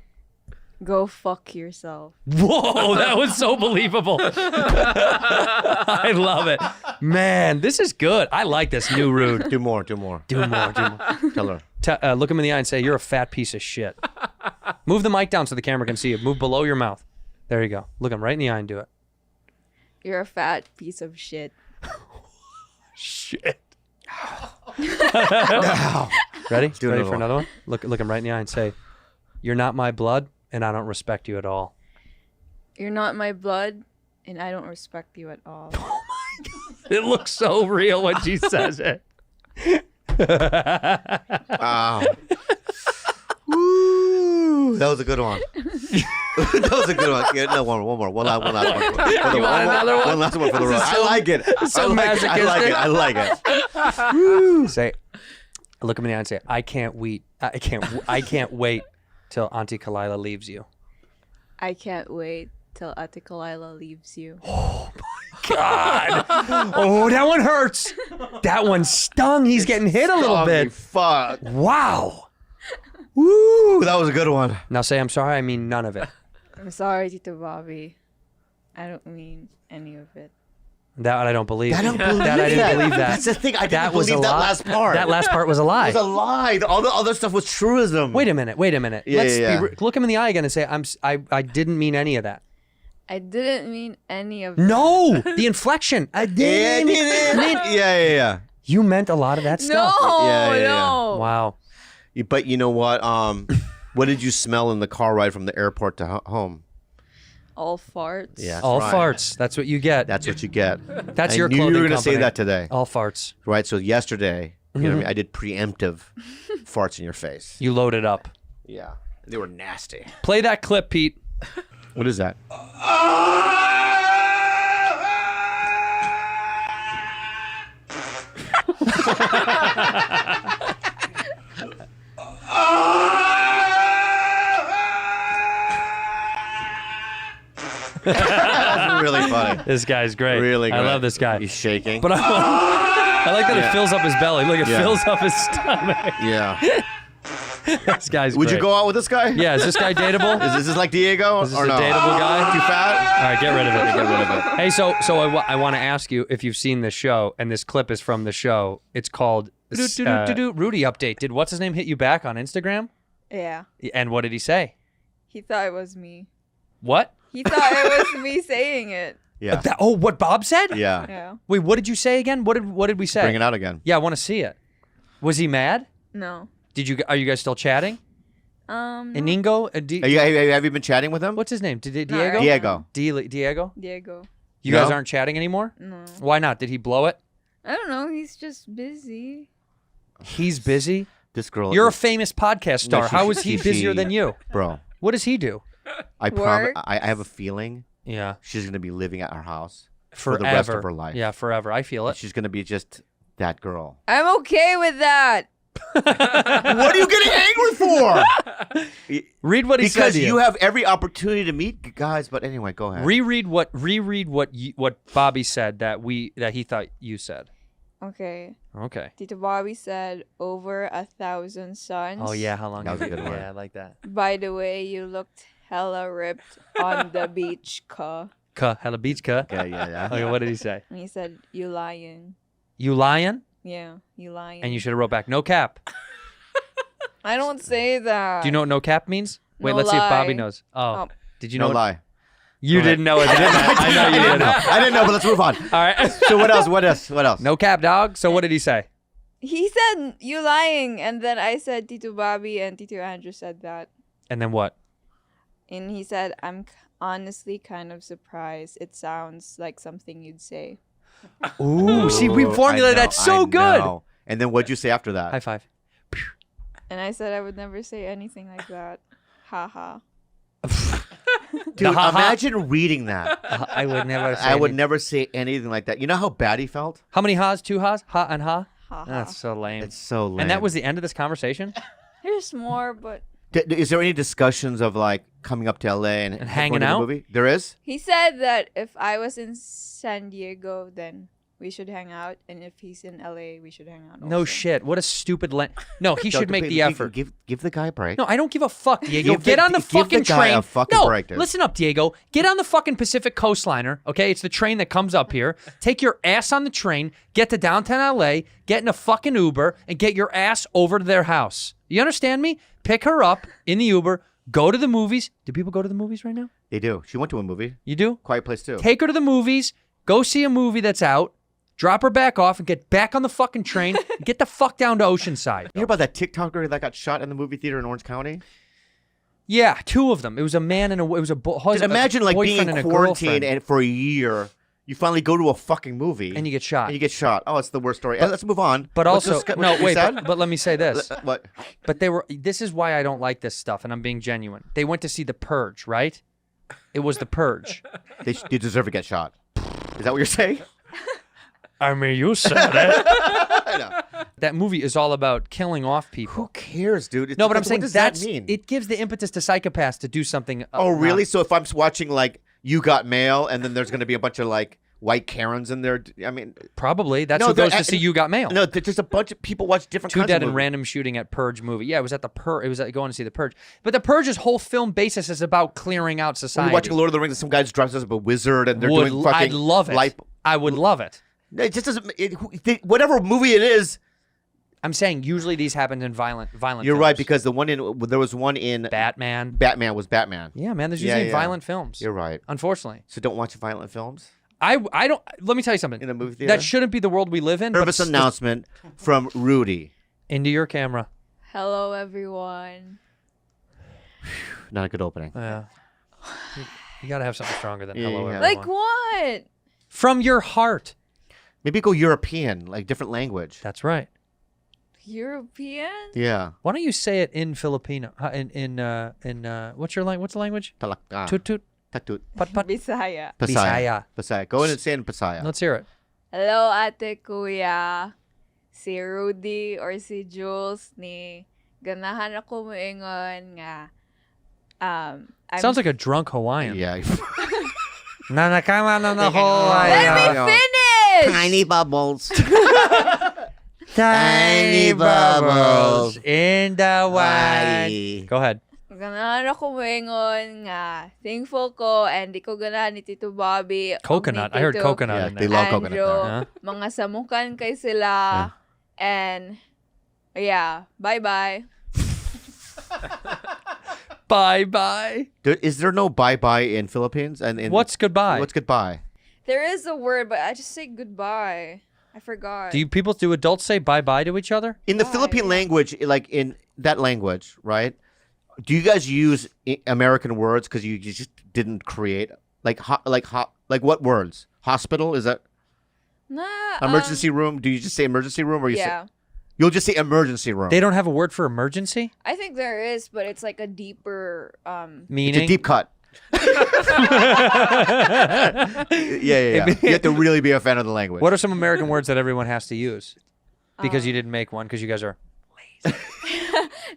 Go fuck yourself. Whoa, that was so believable. I love it, man. This is good. I like this new Rude. Do more. Do more. Tell Tell her. Look him in the eye and say, "You're a fat piece of shit." Move the mic down so the camera can see you. Move below your mouth. There you go. Look him right in the eye and do it. You're a fat piece of shit. Shit. Ready? Do Ready another for one. another one? Look him right in the eye and say, "You're not my blood, and I don't respect you at all." You're not my blood, and I don't respect you at all. It looks so real when she says it. Wow. Woo. That was a good one. That was a good one. Yeah, no, one more. One last one. You want another one? One last one for the road. I like it. so I like it. Say, look him in the eye and say, "I can't wait. I can't wait till Auntie Kalila leaves you." I can't wait till Ate Kalila leaves you. God. Oh, that one hurts. That one stung. He's getting hit a little bit. Fuck. Wow. Woo. That was a good one. Now say, "I'm sorry. I mean none of it." I'm sorry, Tito Bobby. I don't mean any of it. That I don't believe. I don't believe that. I didn't that. believe that. That's the thing. I That didn't was believe a that lie. last part. That last part was a lie. It was a lie. All the other stuff was truism. Wait a minute. Yeah, Let's yeah. look him in the eye again and say, I didn't mean any of that." I didn't mean any of it. No, the inflection. I Yeah, didn't. yeah. You meant a lot of that stuff. No, Yeah. no. Wow. But you know what? What did you smell in the car ride from the airport to home? All farts. Yeah. All right. farts. That's what you get. That's what you get. That's I your knew clothing you were gonna say company. that today. All farts. Right. So yesterday, you know what I mean? I did preemptive farts in your face. You loaded up. Yeah. They were nasty. Play that clip, Pete. What is that? That's really funny. This guy's great. Really I great. love this guy. He's shaking. But I like that it fills up his belly. Look, it fills up his stomach. yeah. This guy's Would you great. go out with this guy? Yeah, is this guy dateable? Is this like Diego Is this or a no? dateable guy? Too fat? All right, get rid of it. Get rid of it. Hey, so I want to ask you if you've seen this show, and this clip is from the show. It's called Rudy Update. Did what's his name hit you back on Instagram? Yeah. And what did he say? He thought it was me. What? He thought it was me saying it. Yeah. What Bob said? Yeah. Yeah. Wait, what did you say again? What did we say? Bring it out again. Yeah, I want to see it. Was he mad? No. Are you guys still chatting? No. Inigo? Have you been chatting with him? What's his name? Diego? right. Diego. Diego? Diego. You No? guys aren't chatting anymore? No. Why not? Did he blow it? I don't know. He's just busy. He's busy. This girl. You're a famous podcast star. No, How is he busier than you? Bro, What does he do? I promise. Work? I have a feeling Yeah. she's going to be living at our house Forever. for the rest of her life. Yeah, forever. I feel it. She's going to be just that girl. I'm okay with that. What are you getting angry for? Read what he said Because to you have every opportunity to meet guys. But anyway, go ahead. Reread what Bobby said that he thought you said. Okay. Okay. Tito Bobby said over 1,000 suns. Oh yeah, how long? That was have a good you- one. Yeah, I like that. By the way, you looked hella ripped on the beach, ka. Hella beach cuh. Yeah. Okay, what did he say? And he said, you lying. You lying? Yeah, you lying. And you should have wrote back no cap. I don't say that. Do you know what no cap means? Wait, No let's see if Bobby lie. knows. Oh, did you know? No what- lie. You Go ahead. didn't know it. I know you didn't know. I didn't know, but let's move on. All right. So what else? What else? No cap, dog. So what did he say? He said, you lying. And then I said, Tito Bobby, and Tito Andrew said that. And then what? And he said, I'm honestly kind of surprised. It sounds like something you'd say. Ooh, see, we formulated that so good. know. And then what'd you say after that? High five. And I said I would never say anything like that. Ha ha. Dude, ha-ha. imagine reading that. I would never. I would never say anything like that. You know how bad he felt? How many ha's? 2 ha's? Ha and ha? Ha ha. That's so lame. It's so lame. And that was the end of this conversation? There's more, but Is there any discussions of like coming up to LA and hanging going to the out? movie? There is? he said that if I was in San Diego, then we should hang out. And if he's in LA, we should hang out. No also. shit. What a stupid No, he should make the effort. Give the guy a break. No, I don't give a fuck, Diego. Give Get on the give the fucking guy train. a fucking No, break, dude. listen up, Diego. Get on the fucking Pacific Coastliner, okay? It's the train that comes up here. Take your ass on the train, get to downtown LA, get in a fucking Uber, and get your ass over to their house. You understand me? Pick her up in the Uber, go to the movies. Do people go to the movies right now? They do. She went to a movie. You do? Quiet Place too. Take her to the movies, go see a movie that's out, drop her back off, and get back on the fucking train, and get the fuck down to Oceanside. You hear about that TikToker that got shot in the movie theater in Orange County? Yeah, 2 of them. It was a man and it was a Just imagine like being boyfriend in and a quarantine girlfriend, and for a year, you finally go to a fucking movie and you get shot. and you get shot. Oh, it's the worst story. Let's move on. But What's also, this- no, what you wait, said? but let me say this. What? But this is why I don't like this stuff, and I'm being genuine. They went to see The Purge, right? It was The Purge. They deserve to get shot. Is that what you're saying? I mean, you said it. I know. That movie is all about killing off people. Who cares, dude? It's- No, but I'm what saying does that's that mean? it gives the impetus to psychopaths to do something. Oh, really? So if I'm watching like You Got Mail, and then there's going to be a bunch of like white Karens in there. I mean, Probably. That's No, who goes they're- to see You Got Mail. no, there's just a bunch of people watch different. 2 kinds dead of in movies. random shooting at Purge movie. Yeah, it was at the Purge. It was at going to see The Purge. But The Purge's whole film basis is about clearing out When society. you're watching Lord of the Rings, and some guy just drives up a wizard, and they're doing fucking. I'd love it. I would love it. It just doesn't. Whatever movie it is, I'm saying usually these happen in violent. you're right films. because there was one in Batman. Batman was Batman. Yeah, man. There's Yeah, usually yeah. violent films. You're right. Unfortunately, So don't watch violent films I don't. Let me tell you something. in a movie theater. That shouldn't be the world we live in. but Service announcement from Rudy. into your camera. Hello, everyone. Not a good opening. Yeah. You gotta have something stronger than Yeah, hello, yeah. everyone. Like what? From your heart. Maybe go European, like different language. That's right. European? Yeah. Why don't you say it in Filipino? In what's your language? What's the language? Talaka. Toot toot. Tatut. Pat pat. Bisaya. Pasaya. Pasaya. Go in and say it in Pasaya. Let's hear it. Hello, ate kuya. Si Rudy or si Jules ni ganahan ako moingon nga. I'm Sounds like a drunk Hawaiian. Yeah. Na na kama na na Let me Hawaii. finish. Tiny bubbles. Tiny bubbles in the wine. Ay. Go ahead. Ganahan ako moingon nga thankful ko and di ko ganahan ni Tito Bobby. og Coconut. ni I heard Tito coconut Yeah, in they there. love coconut Andrew. there. Huh? Mga samukan kay sila. And yeah, bye-bye. Bye-bye. Is there no bye-bye in Philippines? And in, What's goodbye? What's goodbye? There is a word, but I just say goodbye. I forgot. Do adults say bye-bye to each other? In the Bye. Philippine language, like in that language, right? Do you guys use American words because you just didn't create like what words? Hospital, is that Nah, emergency room? Do you just say emergency room, or yeah. you'll just say emergency room? They don't have a word for emergency? I think there is, but it's like a deeper It's Meaning? a deep cut. Yeah. You have to really be a fan of the language. What are some American words that everyone has to use? Because you didn't make one, because you guys are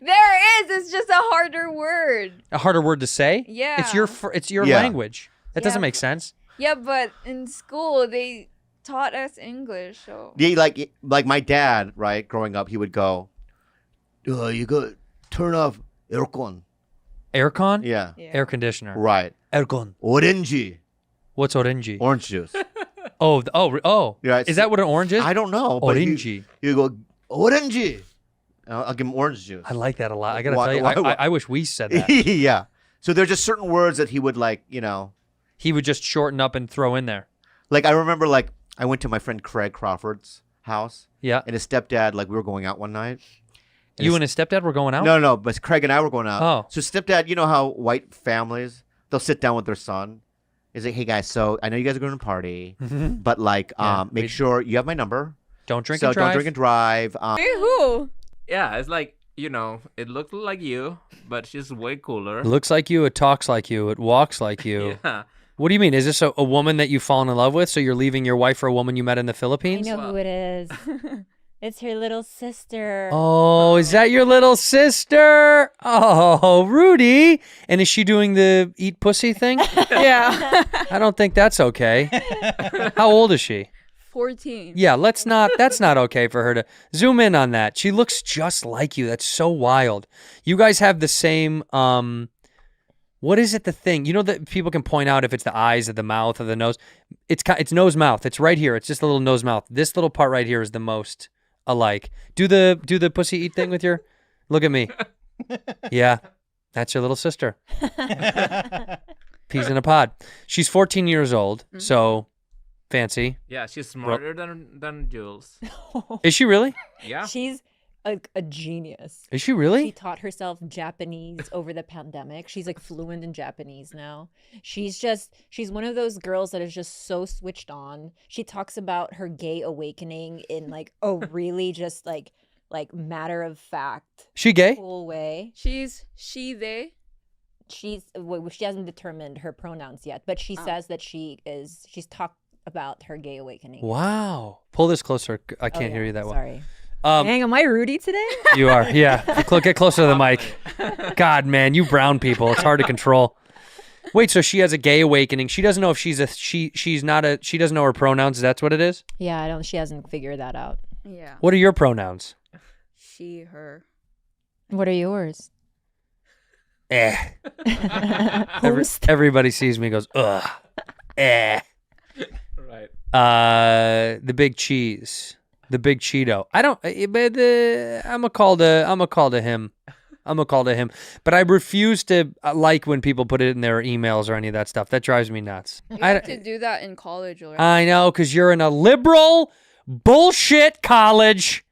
There is. It's just a harder word. a harder word to say? Yeah. It's your Yeah. language. That doesn't Yeah. make sense. Yeah, but in school they taught us English, so Yeah, like my dad, right? Growing up, he would go, "You go turn off aircon." Aircon? Yeah, Air conditioner. right. Aircon. Orange, What's orange? orange juice. Oh. Yeah, Is that what an orange is? I don't know. But Orange. You go orange. I'll give him orange juice. I like that a lot. I gotta Why- tell you, why- I wish we said that. Yeah. So there's just certain words that he would like, He would just shorten up and throw in there. like I remember like I went to my friend Craig Crawford's house Yeah. and his stepdad, like we were going out one night. You and his stepdad were going out? No, but Craig and I were going out. Oh. So stepdad, you know how white families, they'll sit down with their son. He's like, "Hey guys, so I know you guys are going to party, but like, Yeah, make we- sure you have my number. Don't drink So and drive. don't drink and drive. Hey, who? Yeah, it's like, it looked like you, but she's way cooler. Looks like you, it talks like you, it walks like you. Yeah. What do you mean? Is this a woman that you've fallen in love with? So you're leaving your wife for a woman you met in the I Philippines? know who it is. It's her little sister. Oh, is that your little sister? Oh, Rudy. And is she doing the eat pussy thing? Yeah. I don't think that's okay. How old is she? 14. Yeah, that's not okay for her to zoom in on that. She looks just like you. That's so wild. You guys have the same, what is it, the thing? You know that people can point out if it's the eyes or the mouth or the nose. It's nose mouth. It's right here. It's just a little nose mouth. This little part right here is the most alike. Do the pussy eat thing with your, look at me. Yeah, that's your little sister. Peas in a pod. She's 14 years old, so fancy. Yeah, she's smarter than Jules. Is she really? Yeah. She's a genius. Is she really? She taught herself Japanese over the pandemic. She's like fluent in Japanese now. She's one of those girls that is just so switched on. She talks about her gay awakening in like a really just like matter of fact She gay? cool way. She, they. She hasn't determined her pronouns yet, but she says that she's talked about her gay awakening. Wow. Pull this closer. I Oh, can't yeah, hear you that well. Sorry. Um, Dang, am I Rudy today? You are. Yeah. Get closer to the mic. God, man, you brown people. It's hard to control. Wait, so she has a gay awakening. She doesn't know if she doesn't know her pronouns. That's what it is? Yeah, she hasn't figured that out. Yeah. What are your pronouns? She, her. What are yours? Everybody sees me and goes, ugh. Right. The big cheese. The big Cheeto. I don't, but I'm a call to him. But I refuse to like when people put it in their emails or any of that stuff. That drives me nuts. You have to do that in college already. I know, because you're in a liberal bullshit college.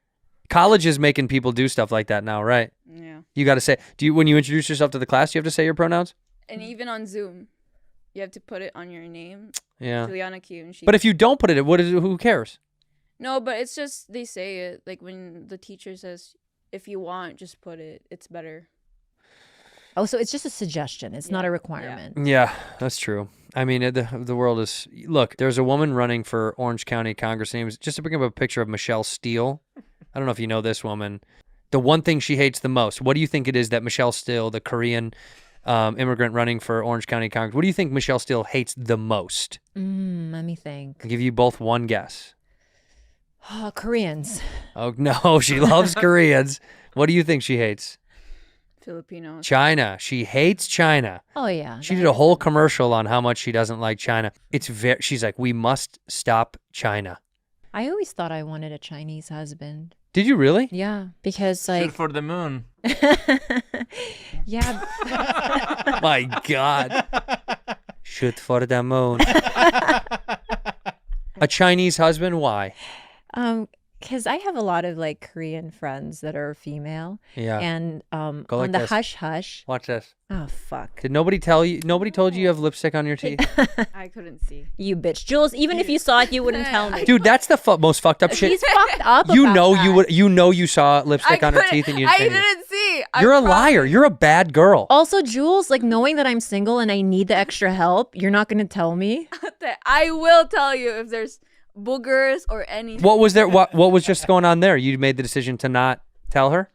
College is making people do stuff like that now, right? Yeah. You got to say, when you introduce yourself to the class, you have to say your pronouns? And even on Zoom, you have to put it on your name. Yeah. Juliana Q. And she. But if you don't put it, who cares? No, but it's just they say it like when the teacher says, "If you want, just put it. It's better." Oh, so it's just a suggestion. It's not a requirement. Yeah, that's true. I mean, the world is... Look, there's a woman running for Orange County Congress. Names, just to bring up a picture of Michelle Steele. I don't know if you know this woman. The one thing she hates the most. What do you think it is that Michelle Steele, the Korean immigrant running for Orange County Congress, what do you think Michelle Steele hates the most? Let me think. I'll give you both one guess. Koreans. Oh no, she loves Koreans. What do you think she hates? Filipinos. China. She hates China. Oh yeah. She did a whole commercial on how much she doesn't like China. She's like, we must stop China. I always thought I wanted a Chinese husband. Did you really? Yeah, because Shoot like for the moon. yeah. My God. Shoot for the moon. A Chinese husband? Why? Because I have a lot of like Korean friends that are female. Yeah. And Go like on the this. hush hush. Watch this. Oh fuck. Did nobody tell you? Nobody told you you have lipstick on your teeth? I couldn't see. You bitch, Jules. Even if you saw it, you wouldn't tell me. Dude, that's the most fucked up shit. He's fucked up. You about know that. you would. You know you saw lipstick on her teeth and you I didn't. didn't see. You're a liar. You're a bad girl. Also, Jules, like knowing that I'm single and I need the extra help, you're not gonna tell me. I will tell you if there's boogers or anything. What was there? What was just going on there? You made the decision to not tell her?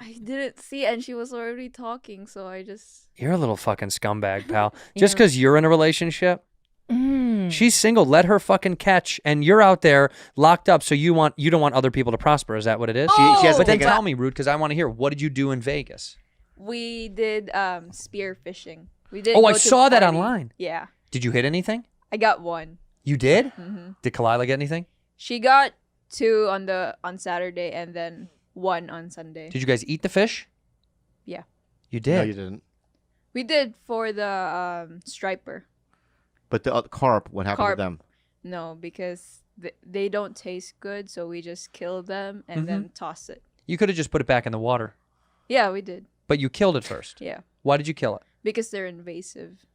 I didn't see, and she was already talking, so I just. You're a little fucking scumbag, pal. Just because you're in a relationship, she's single. Let her fucking catch, and you're out there locked up. So you don't want other people to prosper. Is that what it is? She has But then taken tell me, Rude, because I want to hear. What did you do in Vegas? We did spear fishing. We did. Oh, I saw that online. Yeah, Did you hit anything? I got one. You did? Mm-hmm. Did Kalila get anything? She got 2 on Saturday and then 1 on Sunday. Did you guys eat the fish? Yeah, You did. No, you didn't. we did for the striper. But the carp, what happened Carp. to them? No, because they don't taste good, so we just kill them and then toss it. You could have just put it back in the water, Yeah, we did. but you killed it first. Yeah, Why did you kill it? because they're invasive.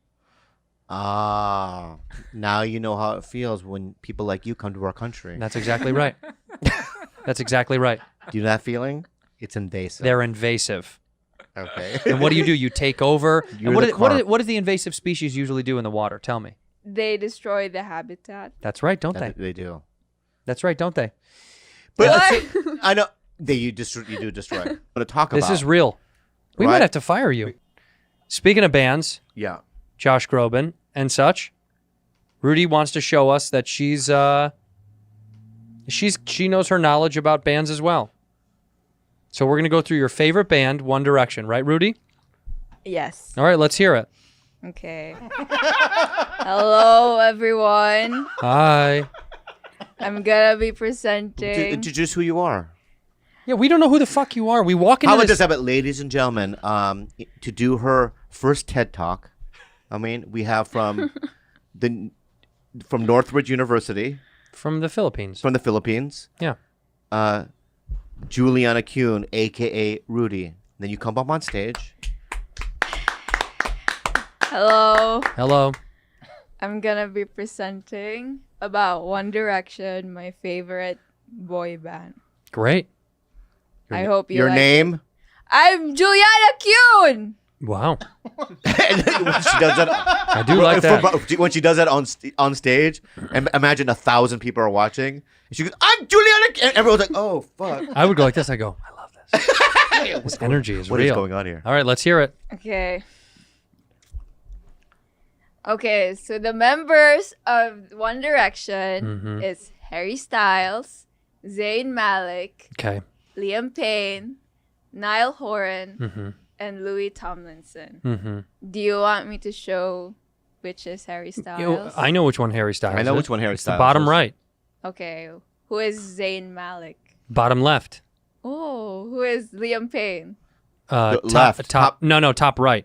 Ah, now you know how it feels when people like you come to our country. That's exactly right. That's exactly right. Do you know that feeling? It's invasive. They're invasive. Okay. And what do? You take over. You're And the carp. what does the invasive species usually do in the water? Tell me. They destroy the habitat. That's right, don't they? They do. That's right, don't they? But What? I know you do destroy. I'm gonna talk about This is real. We might Right. have to fire you. Speaking of bands, yeah. Josh Groban and such, Rudy wants to show us that she knows her knowledge about bands as well. So we're gonna go through your favorite band, One Direction, right, Rudy? Yes. All right, let's hear it. Okay. Hello, everyone. Hi. I'm gonna be presenting. Introduce who you are. Yeah, we don't know who the fuck you are. We walk into How about this. this? How about, ladies and gentlemen, to do her first TED Talk. I mean, we have from Northridge University, From the Philippines. from the Philippines. Yeah. Juliana Kuhn, aka Rudy. Then you come up on stage. Hello. Hello. I'm gonna be presenting about One Direction, my favorite boy band. Great. I hope you Your like name? I'm Juliana Kuhn. Wow. And when she does that, I do like that. when she does that on stage, and imagine 1,000 people are watching. And she goes, "I'm Juliana," and everyone's like, "Oh fuck!" I would go like this. I go, I love this. This energy is What real. is going on here? All right, let's hear it. Okay. Okay, so the members of One Direction is Harry Styles, Zayn Malik, Okay. Liam Payne, Niall Horan, and Louis Tomlinson. Mm-hmm. Do you want me to show which is Harry Styles? I know which one Harry Styles is. I know which one Harry It's Styles the bottom is. right. Okay, who is Zayn Malik? Bottom left. Oh, who is Liam Payne? The Top, left. top. No, top right.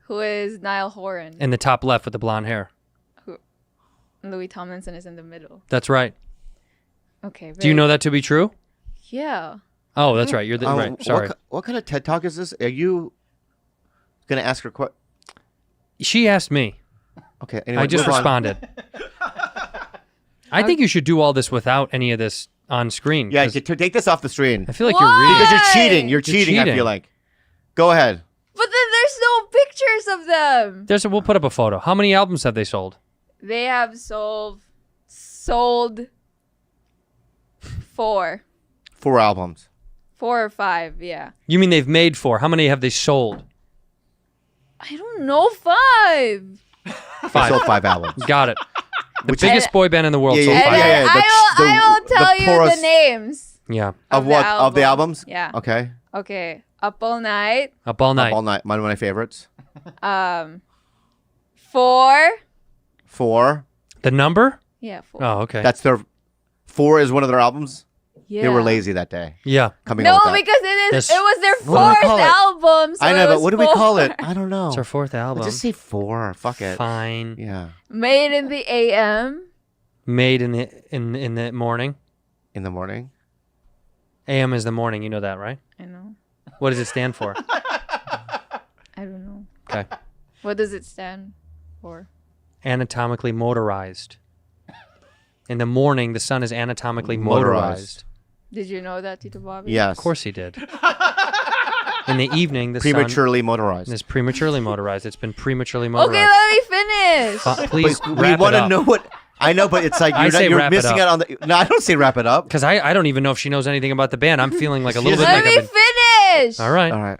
Who is Niall Horan? In the top left with the blonde hair. Louis Tomlinson is in the middle. That's right. Okay. Do you know that to be true? Yeah. Oh, that's right. You're the right. Sorry. What kind of TED Talk is this? Are you gonna ask her what? She asked me. Okay. Anyway, I just move on. responded. I think you should do all this without any of this on screen. Yeah, 'cause take this off the screen. I feel like Why? you're really. Because you're cheating. You're You're cheating. I cheating. feel like. Go ahead. But then there's no pictures of them. We'll put up a photo. How many albums have they sold? They have sold 4. 4 albums. 4 or 5, yeah. You mean they've made 4? How many have they sold? I don't know, 5. They sold 5 albums. Got it. The biggest boy band in the world so Yeah, far. yeah, yeah. I will tell you poorest- the names. Yeah. Of what? Of the albums? Yeah. Okay. Okay. Up All Night. Up All Night. Up All Night. One of my favorites. 4. 4. The number? Yeah, 4. Oh, okay. That's their 4 is one of their albums. Yeah. They were lazy that day. Yeah. Coming No, out with that. because it This- was their What do we 4th call it? album. So I know, it but was what do we call 4. it? I don't know. It's our 4th album. Let's just say 4. Fuck it. Fine. Yeah. Made in the AM. Made in the morning. In the morning. AM is the morning. You know that, right? I know. What does it stand for? I don't know. Okay. What does it stand for? Anatomically motorized. In the morning, the sun is anatomically motorized. Did you know that, Tito Bobby? Yes. Of course he did. In the evening, the prematurely motorized. sun is prematurely motorized. It's been prematurely Okay, motorized. let me finish. Please But wrap we want it to up. know what. I know, but it's like I you're, say you're wrap it missing up. out on the. No, I don't say wrap it up. Because I don't even know if she knows anything about the band. I'm feeling like a little bit Let like me I've been... finish. All right. All right.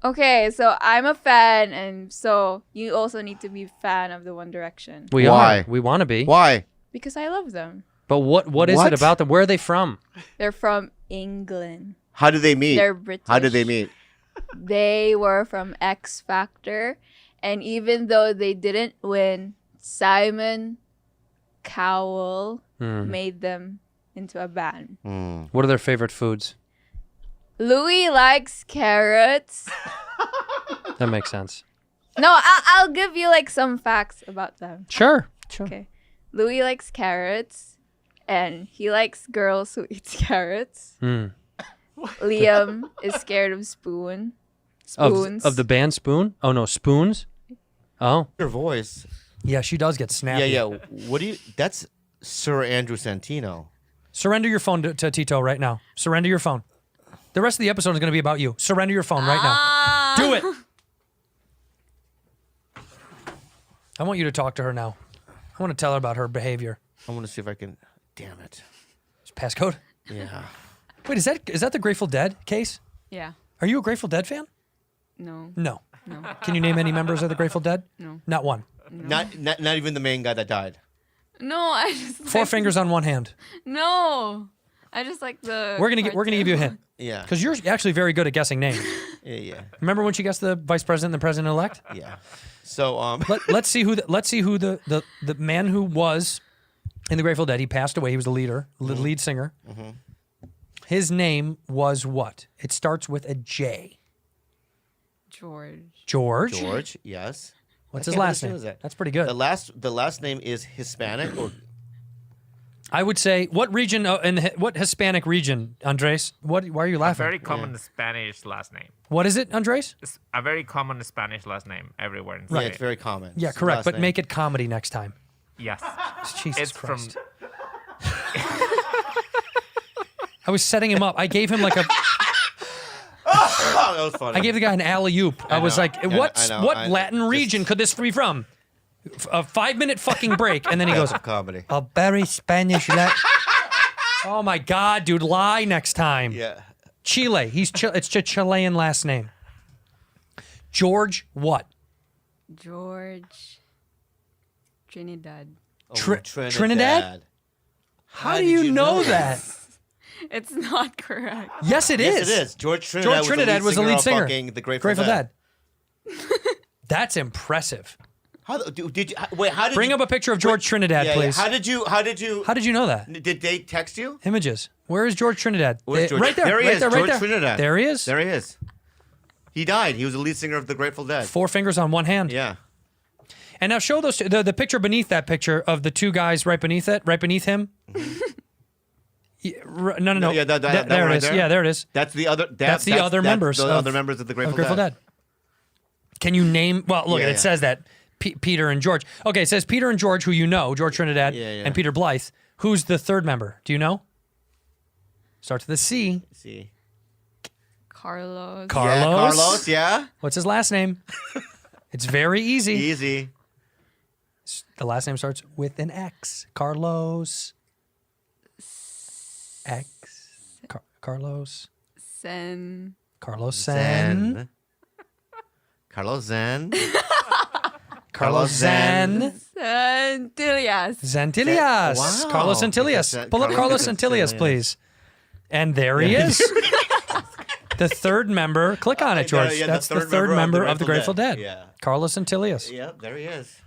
Okay, so I'm a fan, and so you also need to be a fan of the One Direction. We Why? are. We want to be. Why? Because I love them. But what is What? it about them? Where are they from? They're from England. How did they meet? They're British. How did they meet? They were from X Factor, and even though they didn't win, Simon Cowell made them into a band. What are their favorite foods? Louis likes carrots. That makes sense. No, I'll give you like some facts about them. Sure. Sure. Okay. Louis likes carrots, and he likes girls who eat carrots. Liam is scared of spoons. Of the band Spoon? Oh no, Spoons? Oh. Your voice. Yeah, she does get snappy. Yeah, yeah. What do you? That's Sir Andrew Santino. Surrender your phone to Tito right now. Surrender your phone. The rest of the episode is going to be about you. Surrender your phone right now. Do it. I want you to talk to her now. I want to tell her about her behavior. I want to see if I can. Damn it. It's passcode. Yeah. Wait, is that the Grateful Dead case? Yeah. Are you a Grateful Dead fan? No. No. Can you name any members of the Grateful Dead? No. Not one. Not even the main guy that died. No, I just Four like, fingers on one hand. No. I just like the We're gonna give you a hint. Yeah. Because you're actually very good at guessing names. Yeah. Remember when she guessed the vice president and the president elect? Yeah. So let's see who the man who was in the Grateful Dead. He passed away. He was the leader, the lead singer. His name was what? It starts with a J. George. George. Yes. What's I his can't last believe name? she knows that. That's pretty good. The last name is Hispanic or I would say what region what Hispanic region, Andres? Why are you A laughing? very common Spanish last name. What is it, Andres? It's a very common Spanish last name everywhere in Yeah, Spain. it's very common. Yeah, It's the correct. last But name. make it comedy next time. Yes. Jesus It's Christ. from I was setting him up. I gave him like a. Oh, that was funny. I gave the guy an alley oop. I was like, I know, what I- Latin just- region could this be from? A 5-minute fucking break, and then he goes, That's comedy. a very Spanish Latin. Oh my God, dude, lie next time. Yeah. Chile. It's a Chilean last name. George what? George Trinidad. Oh, Trinidad? How do you know that? It's not correct. Yes, it is. Yes, it is. George Trinidad, was the lead singer. of fucking the Grateful Dead. That's impressive. How did you wait? How did Bring you, up a picture of George Trinidad, yeah, please. How did you? How did you know that? Did they text you? Images. Where is George Trinidad? Where's George? Right there. There he right is. there. Right George there. Trinidad. There he is. There he is. He died. He was the lead singer of the Grateful Dead. 4 fingers on one hand. Yeah. And now show those the picture beneath that picture of the two guys right beneath him. No. Yeah, that there one it right is. there? Yeah, there it is. That's the other. That's the other members The of- other members of the Grateful, Dead. Can you name? Well, look, Yeah, it yeah. says that Peter and George. Okay, it says Peter and George, who you know, George Trinidad Yeah, yeah. and Peter Blythe. Who's the third member? Do you know? Starts with a C. See. Carlos. Carlos. Yeah, Carlos. Yeah. What's his last name? It's very easy. Easy. The last name starts with an X. Carlos. X. Carlos. Sen. Carlos Sen. Carlos Zen. Carlos Santillas. Zantillas. Wow. Carlos Zantillas. Pull up Carlos Zantillas, please. And there he is. The third member. Click on it, George. Yeah, That's the third member of the Grateful Dead. Yeah. Carlos Zantillas. Yep, there he is.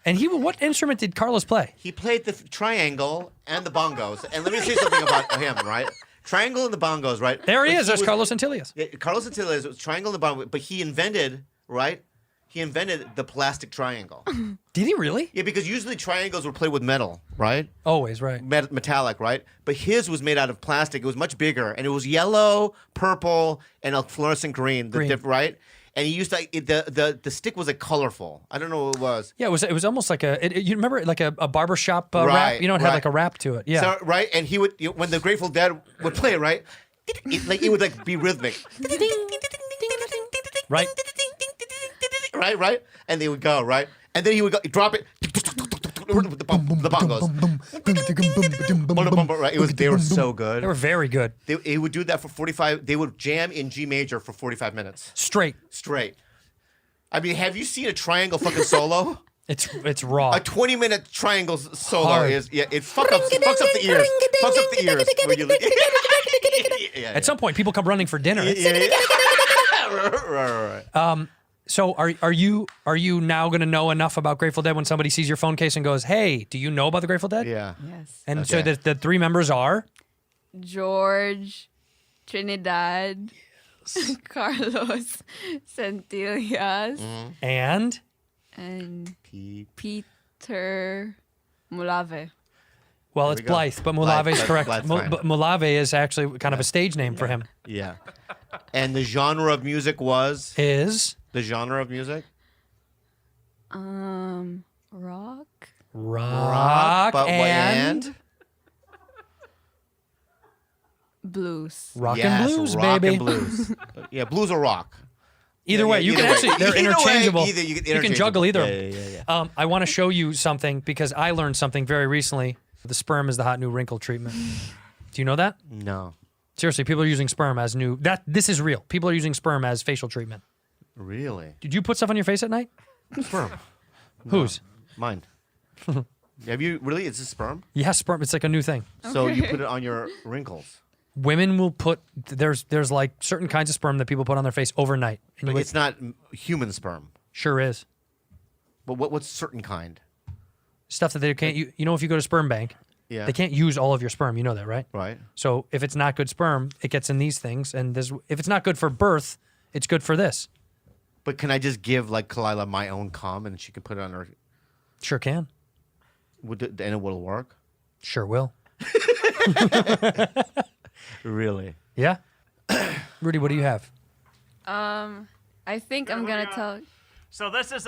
And what instrument did Carlos play? He played the triangle and the bongos. And let me say something about him, right? Triangle and the bongos, right? There he But is. There's was- Carlos Zantillas. Yeah, Carlos Antilles was triangle and the bongo, but he invented, right? He invented the plastic triangle. Did he really? Yeah, because usually triangles were played with metal, right? Always, right. Metallic, right? But his was made out of plastic. It was much bigger, and it was yellow, purple, and a fluorescent green. Right? And he used the stick was like colorful. I don't know what it was. Yeah, it was almost like you remember it like a barbershop Right, rap? You know, it had right. like a rap to it. Yeah. So, right, and he would when the Grateful Dead would play it, right? It would like be rhythmic. Right. Right, and they would go right, and then he would go drop it. The bongos. Right, they were so good. They were very good. He would do that for 45. They would jam in G major for 45 minutes Straight. I mean, have you seen a triangle fucking solo? It's raw. A 20-minute triangle solo Hard. is it fucks up the ears. Fucks up the ears when you At some point, people come running for dinner. Right. So are you now going to know enough about Grateful Dead when somebody sees your phone case and goes, "Hey, do you know about the Grateful Dead?" Yeah. Yes. And so Okay. the three members are George, Trinidad, Carlos, Santillas, and and Peter Mulave. well, There it's we go. Blythe, but Mulave is Blythe, correct. Blythe's Mu- fine. but Mulave is actually kind of a stage name for him. Yeah. And the genre of music was Is the genre of music. Rock. rock but what- and Blues. rock Yes, and blues, rock baby. and blues. Yeah, blues or rock. Either Yeah, way, yeah, you either can way. actually they're Either way, interchangeable. either you can You can juggle either. Yeah. I want to show you something because I learned something very recently. The sperm is the hot new wrinkle treatment. Do you know that? No. Seriously, people are using sperm as new. This is real. People are using sperm as facial treatment. Really? Did you put stuff on your face at night? Sperm. Whose? Mine. Have you really? Is this sperm? Yeah, sperm. It's like a new thing. So you put it on your wrinkles. Women will put there's like certain kinds of sperm that people put on their face overnight. And But you it's not human sperm. sure is But what's certain kind? stuff that they can't. You know, if you go to sperm bank, Yeah. they can't use all of your sperm. You know that, right? Right. So if it's not good sperm, it gets in these things, and if it's not good for birth, it's good for this. But can I just give like Kalila my own cum and she can put it on her? Sure can. And it will work. Sure will. Really? Yeah. Rudy, what do you have? I think I'm gonna tell. So this is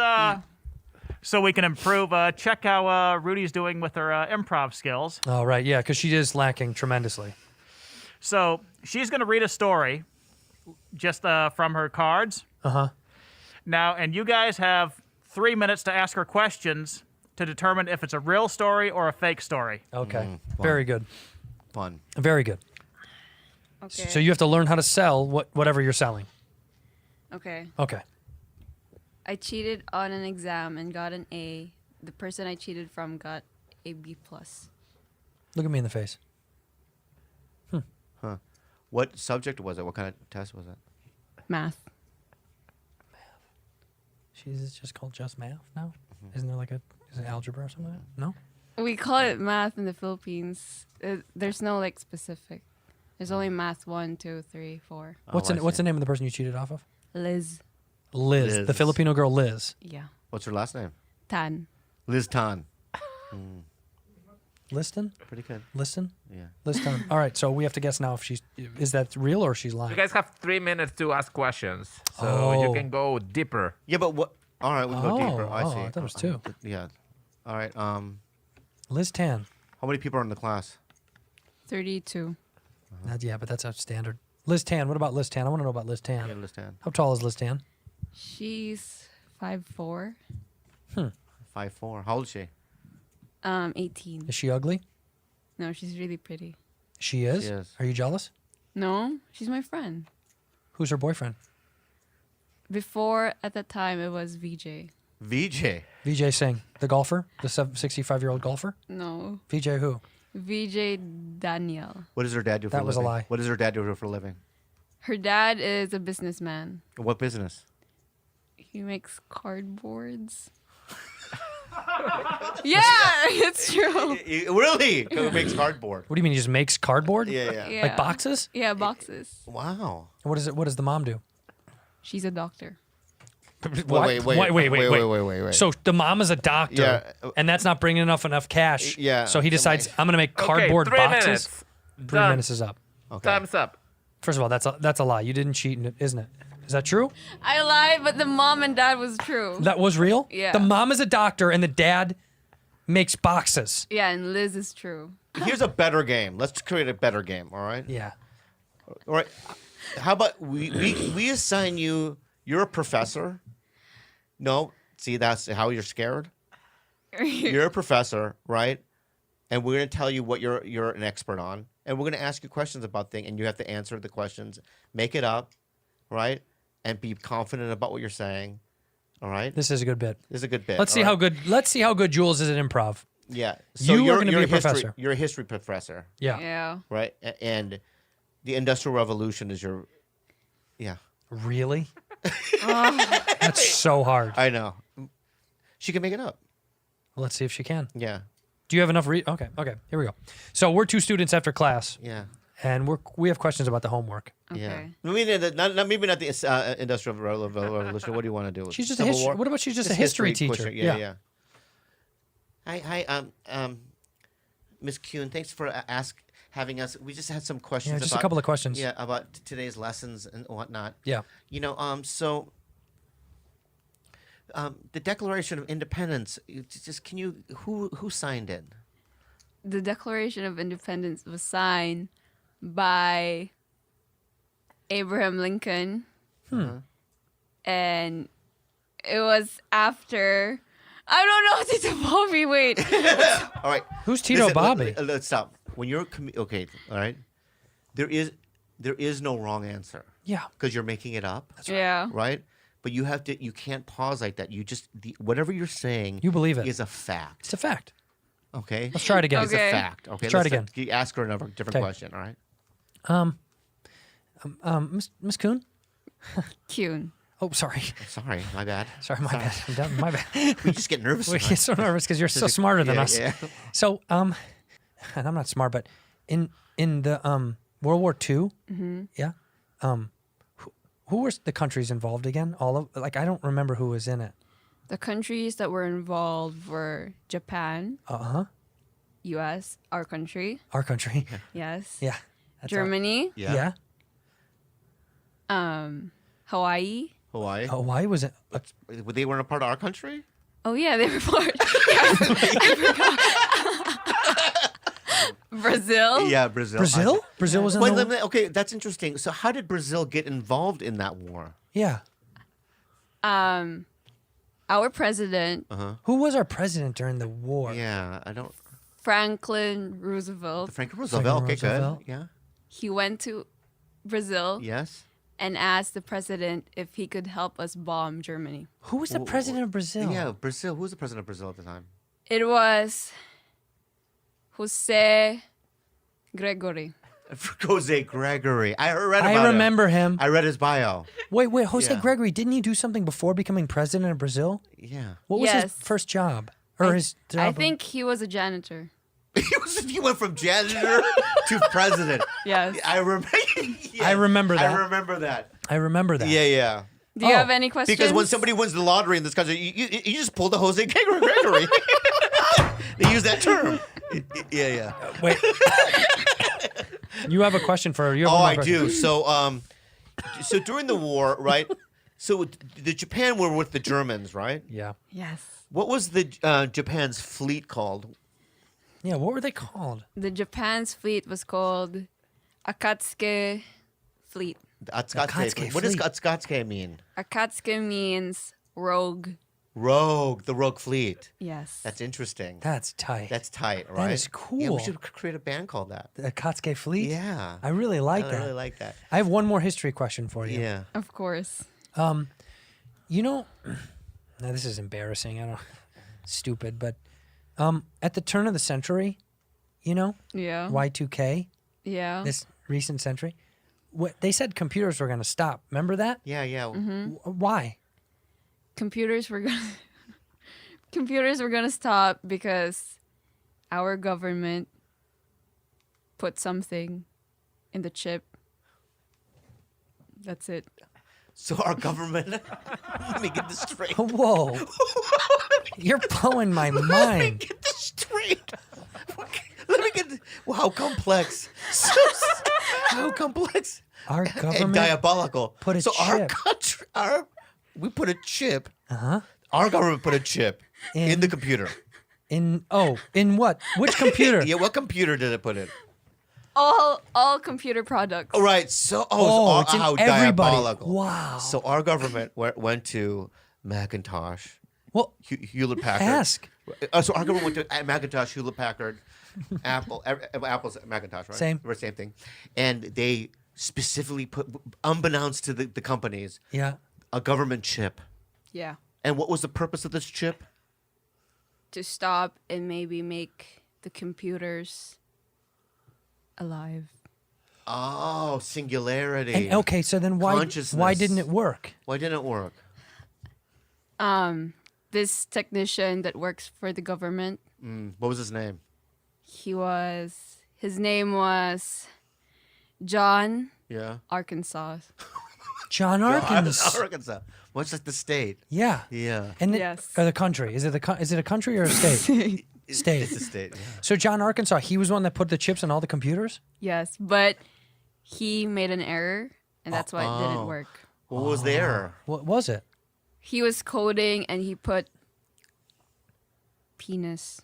so we can improve. Check how Rudy's doing with her improv skills. Oh, right. Yeah, because she is lacking tremendously. So she's gonna read a story, just from her cards. Uh-huh. Now, and you guys have 3 minutes to ask her questions to determine if it's a real story or a fake story. Okay. Very good. Fun. Very good. Okay. So you have to learn how to sell whatever you're selling. Okay. Okay. I cheated on an exam and got an A. The person I cheated from got a B plus. Look at me in the face. What subject was it? What kind of test was it? Math. Is just called just math now? Isn't there is it algebra or something like that? No? We call it math in the Philippines. There's no like specific. There's only math 1, 2, 3, 4. What's the name of the person you cheated off of? Liz. Liz. The Liz. Filipino girl Liz. Yeah. What's her last name? Tan. Liz Tan. Liston? Pretty good. Liston? Yeah. Liston. All right, so we have to guess now if is that real or she's lying? You guys have 3 minutes to ask questions, so Oh. you can go deeper. Yeah, but what? All right, we can go deeper. I Oh, see. I thought it was 2. Yeah. All right. Liz Tan. How many people are in the class? 32. Yeah, but that's a standard. Liz Tan. What about Liz Tan? I want to know about Liz Tan. Yeah, Liz Tan. How tall is Liz Tan? She's 5'4". 5'4". How old is she? 18. Is she ugly? No, she's really pretty. She is? She is. Are you jealous? No, she's my friend. Who's her boyfriend? Before, at the time, it was VJ. VJ. VJ Singh, the golfer, the 65-year-old golfer. No. VJ who? VJ Daniel. What does her dad do for a That was a living? lie. What does her dad do for a living? Her dad is a businessman. What business? He makes cardboards. Yeah, it's true. Really? Who makes cardboard? What do you mean? He just makes cardboard? Yeah. Yeah. Like boxes? Yeah, boxes. Wow. What is it? What does the mom do? She's a doctor. What? Wait. So the mom is a doctor, Yeah. and that's not bringing enough cash. Yeah. So he decides, I'm going to make cardboard okay, 3 boxes. minutes. 3 Done. minutes is up. Okay. Time's up. First of all, that's a lie. You didn't cheat, isn't it? Is that true? I lied, but the mom and dad was true. That was real? Yeah. The mom is a doctor, and the dad makes boxes. Yeah, and Liz is true. Here's a better game. Let's create a better game. All right. Yeah. All right. How about we assign you? You're a professor. No. See, that's how you're scared. You're a professor, right? And we're gonna tell you what you're an expert on, and we're gonna ask you questions about things, and you have to answer the questions, make it up, right? And be confident about what you're saying. All right. This is a good bit. This is a good bit. Let's see all how right? good. Let's see how good Jules is at improv. Yeah. So You are you're gonna be a history- professor. You're a history professor, Yeah. Yeah. right? And the Industrial Revolution is your. Yeah. Really? That's so hard. I know. She can make it up. Let's see if she can. Yeah. Do you have enough? Okay. Here we go. So we're two students after class, Yeah. and we have questions about the homework. Yeah. Okay. I mean, maybe not the Industrial Revolution. What do you want to do? She's just a Civil history. War? What about she's just a history teacher? pusher. Yeah. Hi, Miss Kuhn. Thanks for having us. We just had some questions. Yeah, just about, a couple of questions. Yeah, about today's lessons and whatnot. Yeah. You know, the Declaration of Independence. Can you who signed it? The Declaration of Independence was signed by Abraham Lincoln. And it was after. I don't know, Tito Bobby. Wait. All right. Who's Tito Bobby? Let's stop. When you're okay, all right. There is no wrong answer. Yeah. Because you're making it up. Yeah. Right. But you can't pause like that. You just whatever you're saying. You believe it. Is a fact. It's a fact. Okay. Let's try it again. It's a Okay. fact. Okay. Try it again. Ask her another different Okay. question. All right. Miss Kuhn. Kuhn. Oh, sorry. Sorry, my bad. Sorry, my bad. I'm done. My bad. We just get nervous. We get sometimes. so nervous because you're so smarter than Yeah, us. yeah. So, and I'm not smart, but in the World War II, yeah, who were the countries involved again? All of I don't remember who was in it. The countries that were involved were Japan, U.S., our country, Our country. yes, Yeah. That's all. Germany, Yeah. Hawaii. Hawaii. Why was it? They weren't a part of our country. Oh yeah, they were part. I forgot. Brazil. Yeah, Brazil. Brazil? Brazil was in Wait, the. okay, that's interesting. So, how did Brazil get involved in that war? Yeah. Our president, Who was our president during the war? Yeah, I don't. Franklin Roosevelt, Franklin Roosevelt. Okay, Roosevelt. good. Yeah. he went to Brazil Yes. and asked the president if he could help us bomb Germany. Who was the president of Brazil? Yeah, Brazil. Who was the president of Brazil at the time? It was Jose Gregory. Jose Gregory. I read about I remember him. I read his bio. Wait, Jose Yeah. Gregory, didn't he do something before becoming president of Brazil? Yeah. What was his Yes. first job? Or his job? I think he was a janitor. He went from janitor to president. Yes. I remember. I remember that. I remember that. I remember that. Yeah. Do you Oh, have any questions? Because when somebody wins the lottery in this country, you just pull the Jose Gregory. They use that term. Yeah. Wait. You have a question for you. Have Oh, one more I question. do. So during the war, right? So the Japan were with the Germans, right? Yeah. Yes. What was the Japan's fleet called? Yeah, what were they called? The Japan's fleet was called Akatsuki Fleet. Akatsuki. What does fleet. Akatsuki mean? Akatsuki means rogue. Rogue, the rogue fleet. Yes. That's interesting. That's tight. That's tight, right? is Yeah, cool. we should create a band called that. the Akatsuki Fleet? Yeah. I really like I that. really like that. I have one more history question for you. Yeah. Of course. You know, Now, this is embarrassing. I don't. Stupid, but at the turn of the century, you know, Yeah. Y2K, Yeah. this recent century, they said computers were going to stop. Remember that? Yeah, yeah. Why? Computers were gonna stop because our government put something in the chip. That's it. So our government. Let me get this straight. Whoa. You're blowing my Let me mind. get this straight. Let me get. Well, how complex. How complex. Our And government diabolical. put a so our chip. country, we put a chip. Uh-huh. Our government put a chip in the computer. in what? Which computer? Yeah, what computer did it put in? All computer products. All right, so it's in how everybody. diabolical. Wow. So our government went to Macintosh, Well, Hewlett Packard. ask. So our government went to Macintosh, Hewlett Packard, Apple's Macintosh, right? Same. Or same thing. And they specifically put, unbeknownst to the companies, Yeah. a government chip. Yeah. And what was the purpose of this chip? To stop and maybe make the computers alive. Oh, singularity. And, okay, so then why Consciousness. didn't it work? Why didn't it work? This technician that works for the government, What was his name? his name was John Yeah. Arkansas. John Arkansas. Arkansas. Much like the state. Yeah. Yeah. And Yes. or the country. Is it a country or a state? State. It's the state. Yeah. So John Arkansas, he was one that put the chips on all the computers? Yes, but he made an error, and that's why it didn't Oh. work. What was there? What was it? He was coding, and he put penis.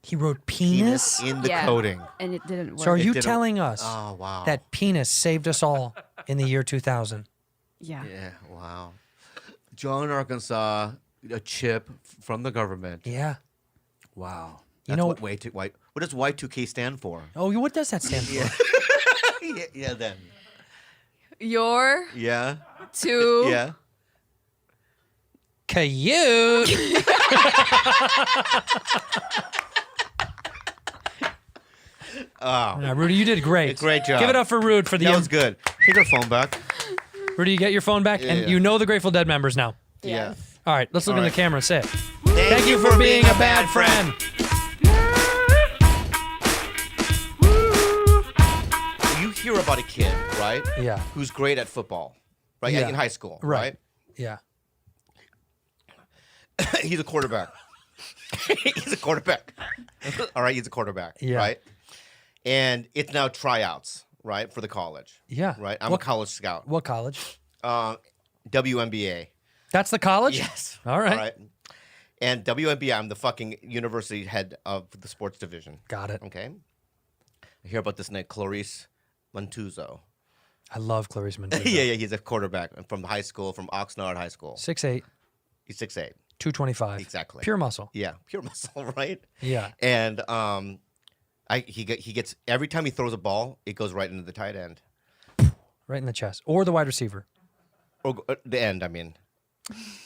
He wrote penis? in the Yeah. coding. And it didn't work. So are you didn't- telling us Oh wow. that penis saved us all in the year 2000? Yeah. Yeah. Wow. John Arkansas, a chip from the government. Yeah. Wow. You That's know- what does Y2K stand for? Oh, what does that stand for? yeah. Then. You're Yeah. too Yeah. Cute. Oh. Now, Rudy, you did great. Great job. Give it up for Rude for the That was good. Take her phone back. Rudy, you get your phone back, and yeah. you know the Grateful Dead members now. Yeah. All right, let's look in All the right. camera and say it. Thank you for being a bad friend. You hear about a kid, right? Yeah. Who's great at football, right? Yeah. In high school, Right. Yeah. He's a quarterback. He's a quarterback. All right, he's a quarterback. Yeah. Right. And it's now tryouts, right, for the college. Yeah. Right. I'm What- a college scout. What college? WNBA. That's the college? Yes. All right. All right. And WNBA, I'm the fucking university head of the sports division. Got it. Okay. I hear about this name, Clarice Mantuzo. I love Clarice Mendoza. yeah, he's a quarterback from high school, from Oxnard High School. 6'8", He's 6'8". 225. Exactly. Pure muscle. Yeah, pure muscle, right? Yeah. And he gets every time he throws a ball, it goes right into the tight end Right in the chest. Or the wide receiver. or the end. I mean,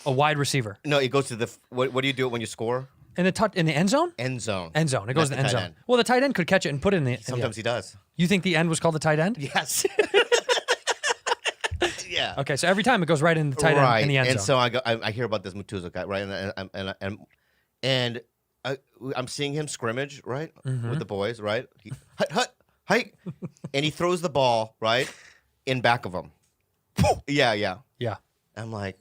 A wide receiver. no, it goes to the. What do you do when you score? In the end zone? End zone. End zone. It goes to Not the end the tight zone. end. Well, the tight end could catch it and put it in the. Sometimes he does. You think the end was called the tight end? Yes. yeah. Okay, so every time it goes right in the tight right. end in the end and zone. so I hear about this Matuza guy, right? And I'm seeing him scrimmage, right, Mm-hmm. with the boys, right? Hike, and he throws the ball right in back of him. Yeah. Yeah. I'm like,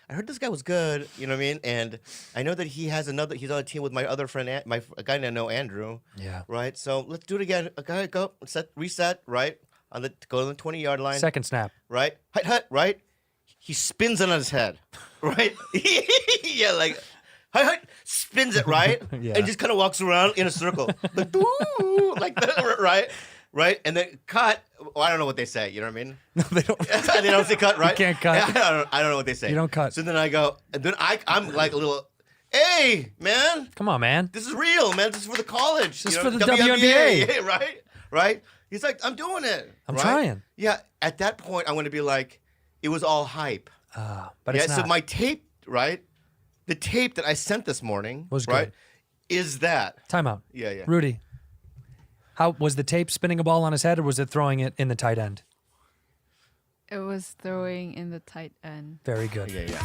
I heard this guy was good, you know what I mean? And I know that he's on a team with my other friend, a guy I know, Andrew. Yeah. Right. So let's do it again. Okay, go reset, right? Go on the 20-yard line. Second snap. Right? Hut, right? He spins it on his head, right? yeah, like, hut, spins it, right? Yeah. And just kind of walks around in a circle. Like, "Ooh," like that, right? Right? And then cut. Well, I don't know what they say, you know what I mean? No, they don't. They don't say cut, right? can't cut. I don't know what they say. You don't cut. So then I go, and then I'm like a little, hey, man, Come on, man. this is real, man. This is for the college. This is you for know, the WNBA. Right? Right? He's like, I'm doing it. I'm right? trying. Yeah. At that point, I'm going to be like, it was all hype. But yeah. it's So not. my tape, right? the tape that I sent this morning Was right good. is that. Timeout. Yeah. Rudy, how was the tape spinning a ball on his head, or was it throwing it in the tight end? It was throwing in the tight end. Very good. Yeah.